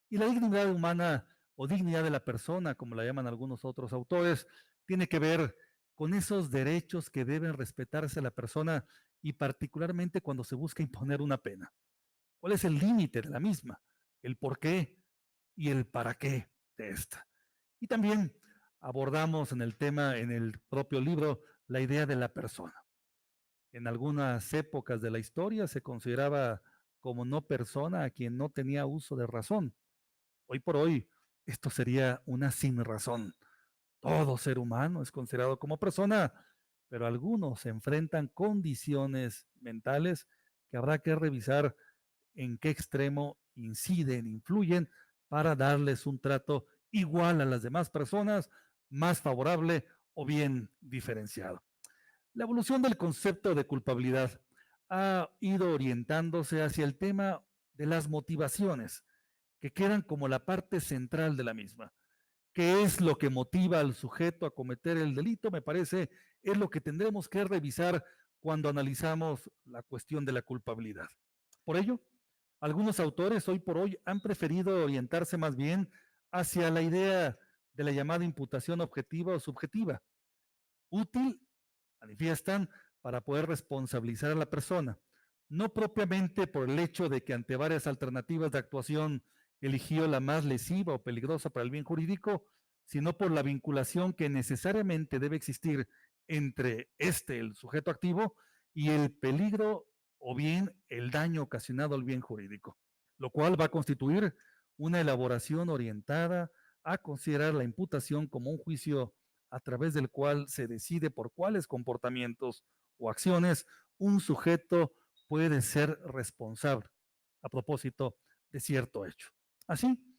Y la dignidad humana o dignidad de la persona, como la llaman algunos otros autores, tiene que ver con esos derechos que deben respetarse a la persona y particularmente cuando se busca imponer una pena. ¿Cuál es el límite de la misma? El por qué y el para qué de esta. Y también abordamos en el tema, en el propio libro, la idea de la persona. En algunas épocas de la historia se consideraba como no persona a quien no tenía uso de razón. Hoy por hoy, esto sería una sin razón. Todo ser humano es considerado como persona, pero algunos enfrentan condiciones mentales que habrá que revisar en qué extremo inciden, influyen para darles un trato igual a las demás personas, más favorable o bien diferenciado. La evolución del concepto de culpabilidad ha ido orientándose hacia el tema de las motivaciones, que quedan como la parte central de la misma. ¿Qué es lo que motiva al sujeto a cometer el delito? Me parece es lo que tendremos que revisar cuando analizamos la cuestión de la culpabilidad. Por ello, algunos autores hoy por hoy han preferido orientarse más bien hacia la idea de la llamada imputación objetiva o subjetiva, útil, manifiestan, para poder responsabilizar a la persona, no propiamente por el hecho de que ante varias alternativas de actuación eligió la más lesiva o peligrosa para el bien jurídico, sino por la vinculación que necesariamente debe existir entre el sujeto activo, y el peligro o bien el daño ocasionado al bien jurídico, lo cual va a constituir una elaboración orientada a considerar la imputación como un juicio a través del cual se decide por cuáles comportamientos o acciones un sujeto puede ser responsable a propósito de cierto hecho. Así,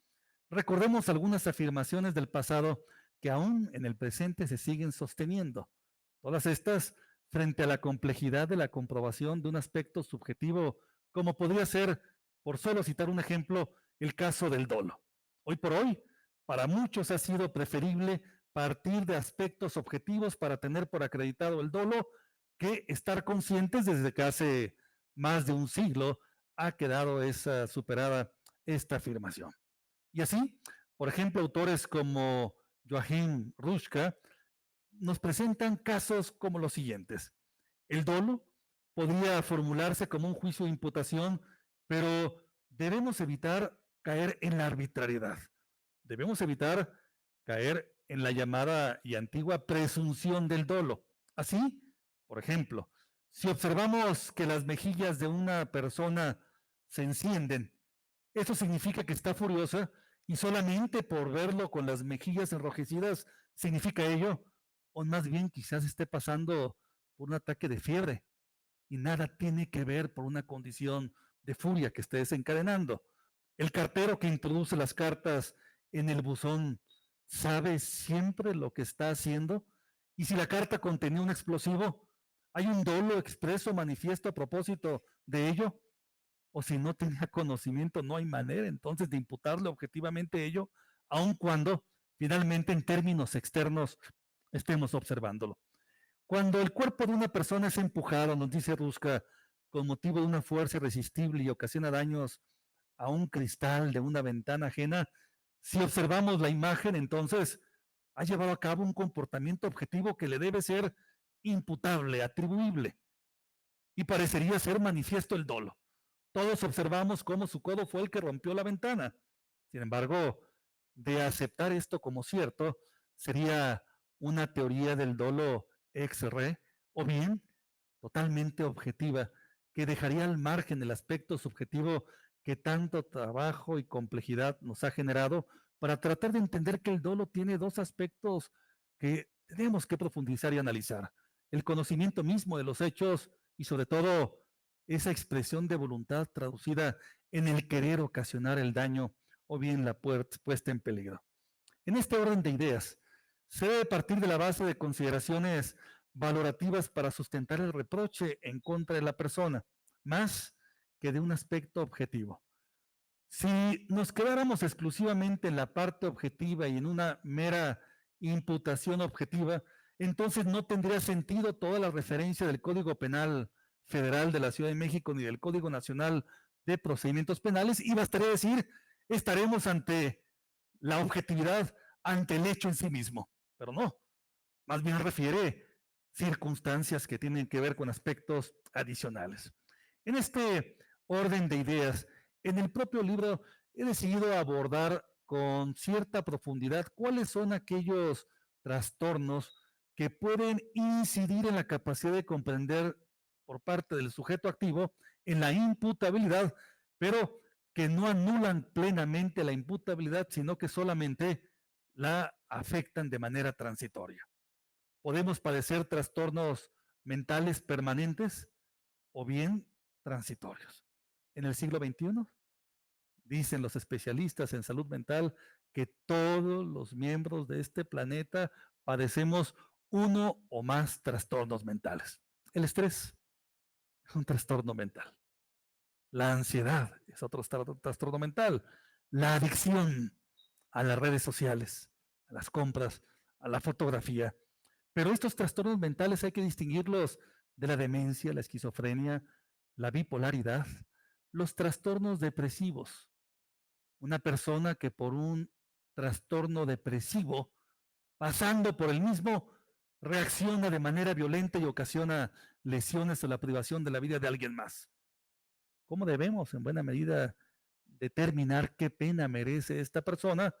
recordemos algunas afirmaciones del pasado que aún en el presente se siguen sosteniendo. Todas estas frente a la complejidad de la comprobación de un aspecto subjetivo, como podría ser, por solo citar un ejemplo, el caso del dolo. Hoy por hoy, para muchos ha sido preferible partir de aspectos objetivos para tener por acreditado el dolo que estar conscientes desde que hace más de un siglo ha quedado superada esta afirmación. Y así, por ejemplo, autores como Joachim Ruschka nos presentan casos como los siguientes. El dolo podría formularse como un juicio de imputación, pero debemos evitar caer en la arbitrariedad. Debemos evitar caer en la llamada y antigua presunción del dolo. Así, por ejemplo, si observamos que las mejillas de una persona se encienden, eso significa que está furiosa, y solamente por verlo con las mejillas enrojecidas significa ello, o más bien quizás esté pasando por un ataque de fiebre y nada tiene que ver por una condición de furia que esté desencadenando. El cartero que introduce las cartas en el buzón sabe siempre lo que está haciendo, y si la carta contenía un explosivo, ¿hay un dolo expreso manifiesto a propósito de ello? O si no tenía conocimiento, no hay manera entonces de imputarle objetivamente ello, aun cuando finalmente en términos externos estemos observándolo. Cuando el cuerpo de una persona es empujado, nos dice Ruschka, con motivo de una fuerza irresistible y ocasiona daños a un cristal de una ventana ajena, si observamos la imagen, entonces ha llevado a cabo un comportamiento objetivo que le debe ser imputable, atribuible, y parecería ser manifiesto el dolo. Todos observamos cómo su codo fue el que rompió la ventana. Sin embargo, de aceptar esto como cierto, sería una teoría del dolo ex re, o bien totalmente objetiva, que dejaría al margen el aspecto subjetivo que tanto trabajo y complejidad nos ha generado para tratar de entender que el dolo tiene dos aspectos que tenemos que profundizar y analizar. El conocimiento mismo de los hechos y sobre todo esa expresión de voluntad traducida en el querer ocasionar el daño o bien la puesta en peligro. En este orden de ideas, se debe partir de la base de consideraciones valorativas para sustentar el reproche en contra de la persona, más que de un aspecto objetivo. Si nos quedáramos exclusivamente en la parte objetiva y en una mera imputación objetiva, entonces no tendría sentido toda la referencia del Código Penal Federal de la Ciudad de México ni del Código Nacional de Procedimientos Penales, y bastaría decir, estaremos ante la objetividad, ante el hecho en sí mismo. Pero no, más bien refiere circunstancias que tienen que ver con aspectos adicionales. En este orden de ideas, en el propio libro he decidido abordar con cierta profundidad cuáles son aquellos trastornos que pueden incidir en la capacidad de comprender por parte del sujeto activo en la imputabilidad, pero que no anulan plenamente la imputabilidad, sino que solamente la afectan de manera transitoria. Podemos padecer trastornos mentales permanentes o bien transitorios. En el siglo XXI, dicen los especialistas en salud mental que todos los miembros de este planeta padecemos uno o más trastornos mentales. El estrés es un trastorno mental. La ansiedad es otro trastorno mental. La adicción a las redes sociales, a las compras, a la fotografía. Pero estos trastornos mentales hay que distinguirlos de la demencia, la esquizofrenia, la bipolaridad, los trastornos depresivos. Una persona que por un trastorno depresivo, pasando por el mismo, reacciona de manera violenta y ocasiona lesiones o la privación de la vida de alguien más. ¿Cómo debemos, en buena medida, determinar qué pena merece esta persona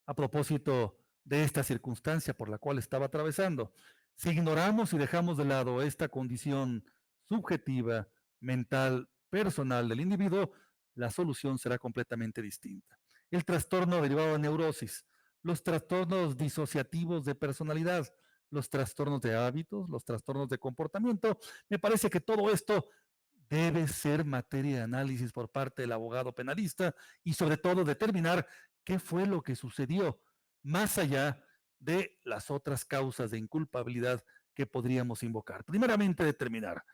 a propósito de esta circunstancia por la cual estaba atravesando? Si ignoramos y dejamos de lado esta condición subjetiva, mental, personal del individuo, la solución será completamente distinta. El trastorno derivado de neurosis, los trastornos disociativos de personalidad, los trastornos de hábitos, los trastornos de comportamiento, me parece que todo esto debe ser materia de análisis por parte del abogado penalista y sobre todo determinar qué fue lo que sucedió más allá de las otras causas de inculpabilidad que podríamos invocar. Primeramente, determinar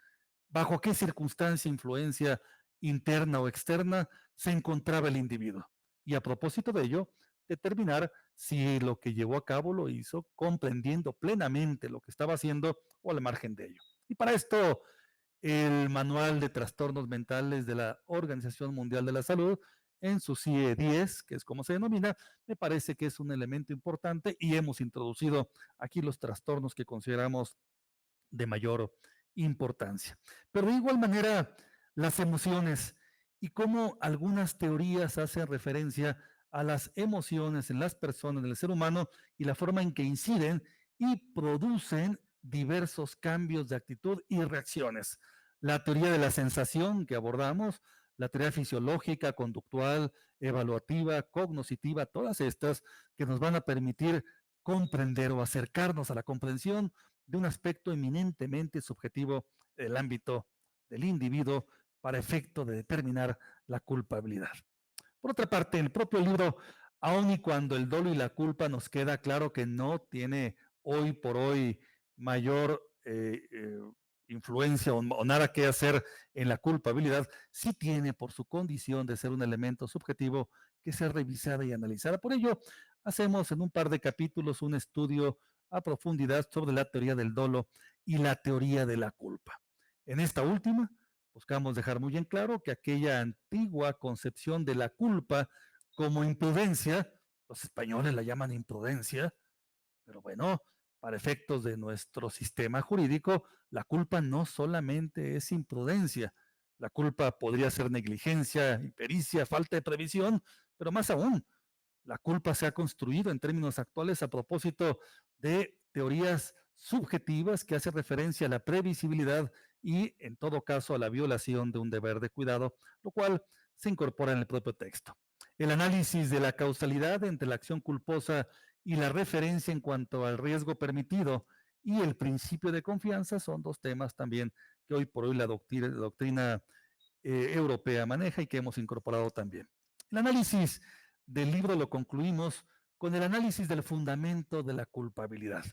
bajo qué circunstancia, influencia interna o externa se encontraba el individuo. Y a propósito de ello, determinar si lo que llevó a cabo lo hizo comprendiendo plenamente lo que estaba haciendo o al margen de ello. Y para esto, el Manual de Trastornos Mentales de la Organización Mundial de la Salud, en su CIE 10, que es como se denomina, me parece que es un elemento importante y hemos introducido aquí los trastornos que consideramos de mayor importancia. Pero de igual manera, las emociones y cómo algunas teorías hacen referencia a las emociones en las personas, en el ser humano, y la forma en que inciden y producen diversos cambios de actitud y reacciones. La teoría de la sensación que abordamos, la teoría fisiológica, conductual, evaluativa, cognoscitiva, todas estas que nos van a permitir comprender o acercarnos a la comprensión de un aspecto eminentemente subjetivo del ámbito del individuo para efecto de determinar la culpabilidad. Por otra parte, el propio libro, aun y cuando el dolo y la culpa nos queda claro que no tiene hoy por hoy mayor influencia o nada que hacer en la culpabilidad, sí tiene por su condición de ser un elemento subjetivo que ser revisada y analizada. Por ello, hacemos en un par de capítulos un estudio a profundidad sobre la teoría del dolo y la teoría de la culpa. En esta última, buscamos dejar muy en claro que aquella antigua concepción de la culpa como imprudencia, los españoles la llaman imprudencia, pero bueno, para efectos de nuestro sistema jurídico, la culpa no solamente es imprudencia, La culpa podría ser negligencia, impericia, falta de previsión, pero más aún, la culpa se ha construido en términos actuales a propósito de teorías subjetivas que hacen referencia a la previsibilidad y, en todo caso, a la violación de un deber de cuidado, lo cual se incorpora en el propio texto. El análisis de la causalidad entre la acción culposa y la referencia en cuanto al riesgo permitido y el principio de confianza son dos temas también que hoy por hoy la doctrina europea maneja y que hemos incorporado también. El análisis del libro lo concluimos con el análisis del fundamento de la culpabilidad,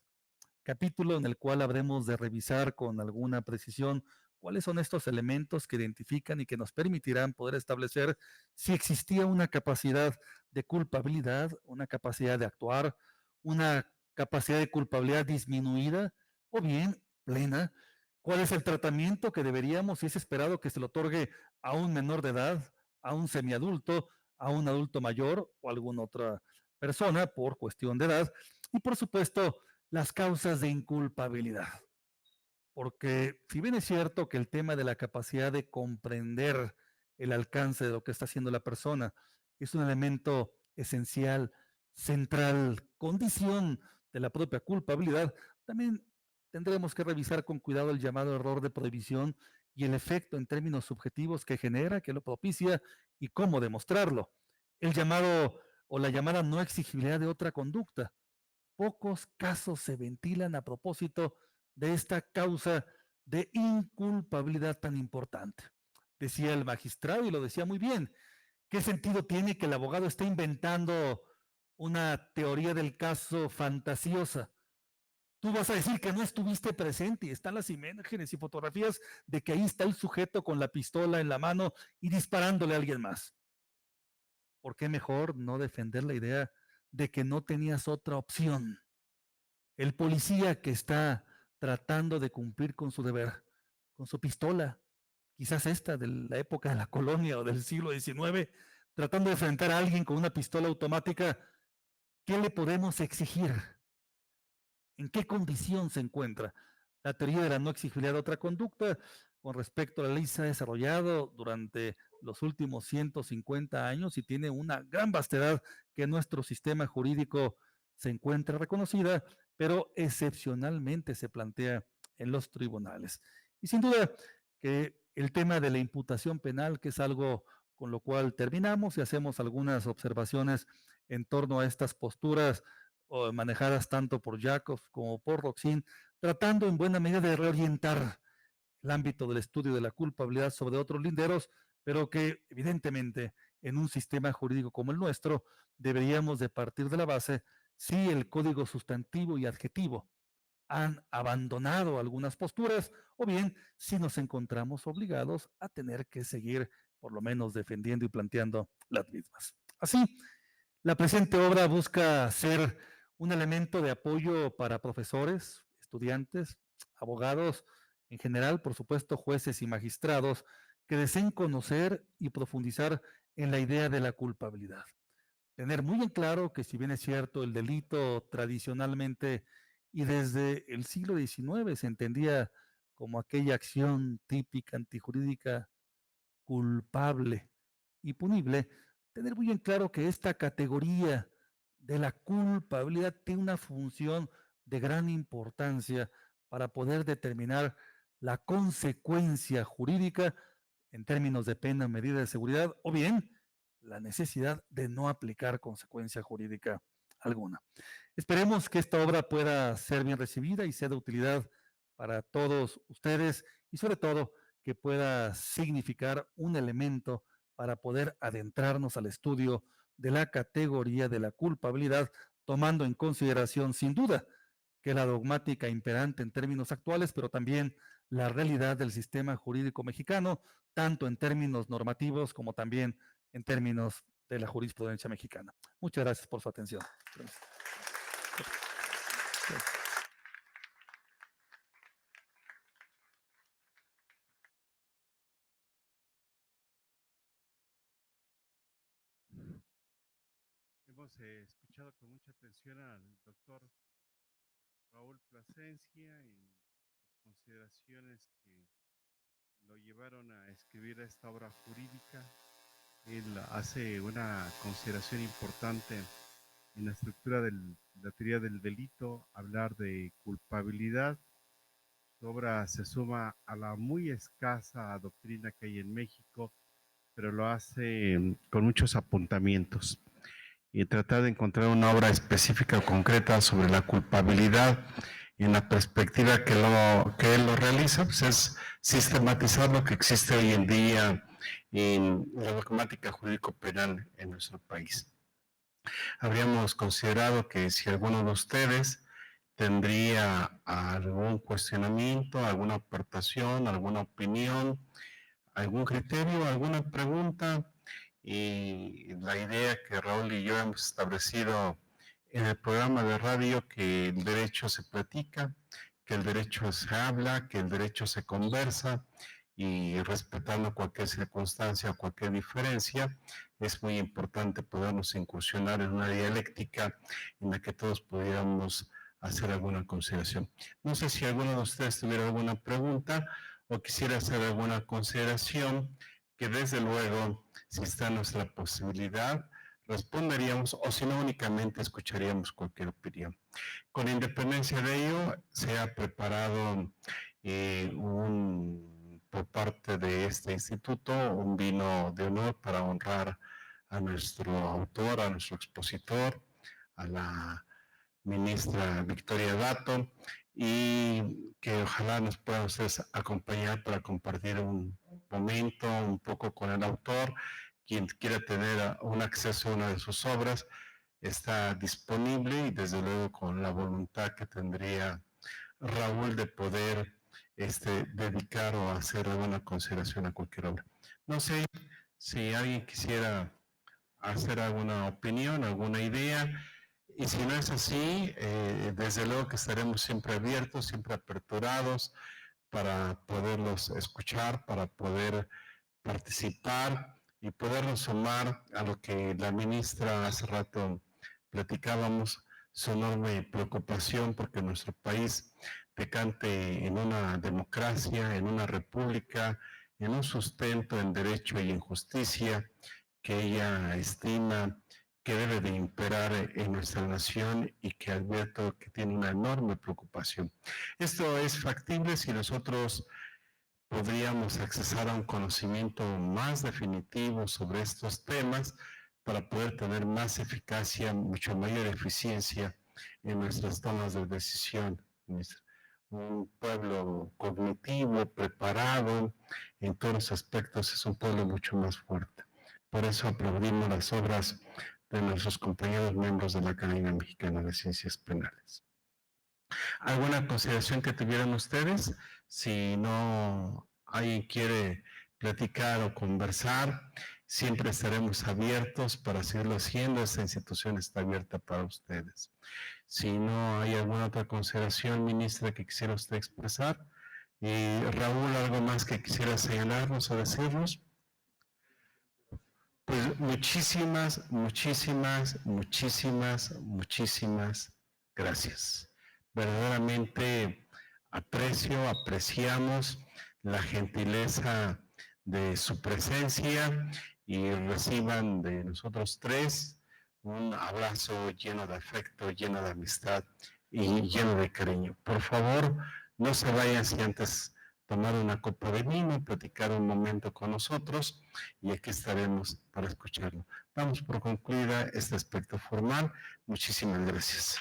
capítulo en el cual habremos de revisar con alguna precisión cuáles son estos elementos que identifican y que nos permitirán poder establecer si existía una capacidad de culpabilidad, una capacidad de actuar, una capacidad de culpabilidad disminuida o bien plena. ¿Cuál es el tratamiento que deberíamos, si es esperado que se le otorgue a un menor de edad, a un semiadulto, a un adulto mayor o a alguna otra persona por cuestión de edad? Y por supuesto, las causas de inculpabilidad. Porque si bien es cierto que el tema de la capacidad de comprender el alcance de lo que está haciendo la persona es un elemento esencial, central, condición de la propia culpabilidad, también tendremos que revisar con cuidado el llamado error de prohibición y el efecto en términos subjetivos que genera, que lo propicia y cómo demostrarlo. El llamado o la llamada no exigibilidad de otra conducta. Pocos casos se ventilan a propósito de esta causa de inculpabilidad tan importante. Decía el magistrado y lo decía muy bien. ¿Qué sentido tiene que el abogado esté inventando una teoría del caso fantasiosa? Tú vas a decir que no estuviste presente y están las imágenes y fotografías de que ahí está el sujeto con la pistola en la mano y disparándole a alguien más. ¿Por qué mejor no defender la idea de que no tenías otra opción? El policía que está tratando de cumplir con su deber, con su pistola, quizás esta de la época de la colonia o del siglo XIX, tratando de enfrentar a alguien con una pistola automática, ¿qué le podemos exigir? ¿En qué condición se encuentra? La teoría de la no exigibilidad de otra conducta con respecto a la ley se ha desarrollado durante los últimos 150 años y tiene una gran vastedad que en nuestro sistema jurídico se encuentra reconocida, pero excepcionalmente se plantea en los tribunales. Y sin duda que el tema de la imputación penal, que es algo con lo cual terminamos y hacemos algunas observaciones en torno a estas posturas manejadas tanto por Jacob como por Roxin, tratando en buena medida de reorientar el ámbito del estudio de la culpabilidad sobre otros linderos, pero que evidentemente en un sistema jurídico como el nuestro deberíamos de partir de la base si el código sustantivo y adjetivo han abandonado algunas posturas o bien si nos encontramos obligados a tener que seguir por lo menos defendiendo y planteando las mismas. Así, la presente obra busca ser un elemento de apoyo para profesores, estudiantes, abogados, en general, por supuesto, jueces y magistrados que deseen conocer y profundizar en la idea de la culpabilidad. Tener muy en claro que si bien es cierto el delito tradicionalmente y desde el siglo XIX se entendía como aquella acción típica antijurídica culpable y punible, tener muy en claro que esta categoría de la culpabilidad tiene una función de gran importancia para poder determinar la consecuencia jurídica en términos de pena, medida de seguridad o bien la necesidad de no aplicar consecuencia jurídica alguna. Esperemos que esta obra pueda ser bien recibida y sea de utilidad para todos ustedes y sobre todo que pueda significar un elemento para poder adentrarnos al estudio de la categoría de la culpabilidad, tomando en consideración sin duda que la dogmática imperante en términos actuales, pero también la realidad del sistema jurídico mexicano, tanto en términos normativos como también en términos de la jurisprudencia mexicana. Muchas gracias por su atención. Gracias. Hemos escuchado con mucha atención al doctor Raúl Plasencia y sus consideraciones que lo llevaron a escribir esta obra jurídica. Él hace una consideración importante en la estructura de la teoría del delito, hablar de culpabilidad. Su obra se suma a la muy escasa doctrina que hay en México, pero lo hace con muchos apuntamientos. Y tratar de encontrar una obra específica o concreta sobre la culpabilidad en la perspectiva que él lo realiza, pues es sistematizar lo que existe hoy en día en la dogmática jurídico-penal en nuestro país. Habríamos considerado que si alguno de ustedes tendría algún cuestionamiento, alguna aportación, alguna opinión, algún criterio, alguna pregunta, y la idea que Raúl y yo hemos establecido en el programa de radio, que el derecho se platica, que el derecho se habla, que el derecho se conversa, y respetando cualquier circunstancia o cualquier diferencia, es muy importante podernos incursionar en una dialéctica en la que todos pudiéramos hacer alguna consideración. No sé si alguno de ustedes tuviera alguna pregunta o quisiera hacer alguna consideración, que desde luego, si está nuestra posibilidad, responderíamos, o si no, únicamente escucharíamos cualquier opinión. Con independencia de ello, se ha preparado por parte de este instituto un vino de honor para honrar a nuestro autor, a nuestro expositor, a la ministra Victoria Dato, y que ojalá nos puedan ustedes acompañar para compartir un momento un poco con el autor. Quien quiera tener un acceso a una de sus obras está disponible, y desde luego con la voluntad que tendría Raúl de poder dedicar o hacer alguna consideración a cualquier obra. No sé si alguien quisiera hacer alguna opinión, alguna idea. Y si no es así, desde luego que estaremos siempre abiertos, siempre aperturados para poderlos escuchar, para poder participar y podernos sumar a lo que la ministra hace rato platicábamos, su enorme preocupación porque nuestro país decante en una democracia, en una república, en un sustento en derecho y en justicia que ella estima que debe de imperar en nuestra nación, y que advierto que tiene una enorme preocupación. Esto es factible si nosotros podríamos accesar a un conocimiento más definitivo sobre estos temas para poder tener más eficacia, mucho mayor eficiencia en nuestras tomas de decisión. Un pueblo cognitivo, preparado en todos los aspectos, es un pueblo mucho más fuerte. Por eso aplaudimos las obras de nuestros compañeros miembros de la Academia Mexicana de Ciencias Penales. ¿Alguna consideración que tuvieran ustedes? Si no alguien quiere platicar o conversar, siempre estaremos abiertos para seguirlo haciendo. Esta institución está abierta para ustedes. Si no hay alguna otra consideración, ministra, que quisiera usted expresar. Y Raúl, ¿algo más que quisiera señalarnos o decirnos? Pues muchísimas gracias. Verdaderamente apreciamos la gentileza de su presencia, y reciban de nosotros tres un abrazo lleno de afecto, lleno de amistad y lleno de cariño. Por favor, no se vayan sin antes tomar una copa de vino, platicar un momento con nosotros, y aquí estaremos para escucharlo. Damos por concluida este aspecto formal. Muchísimas gracias.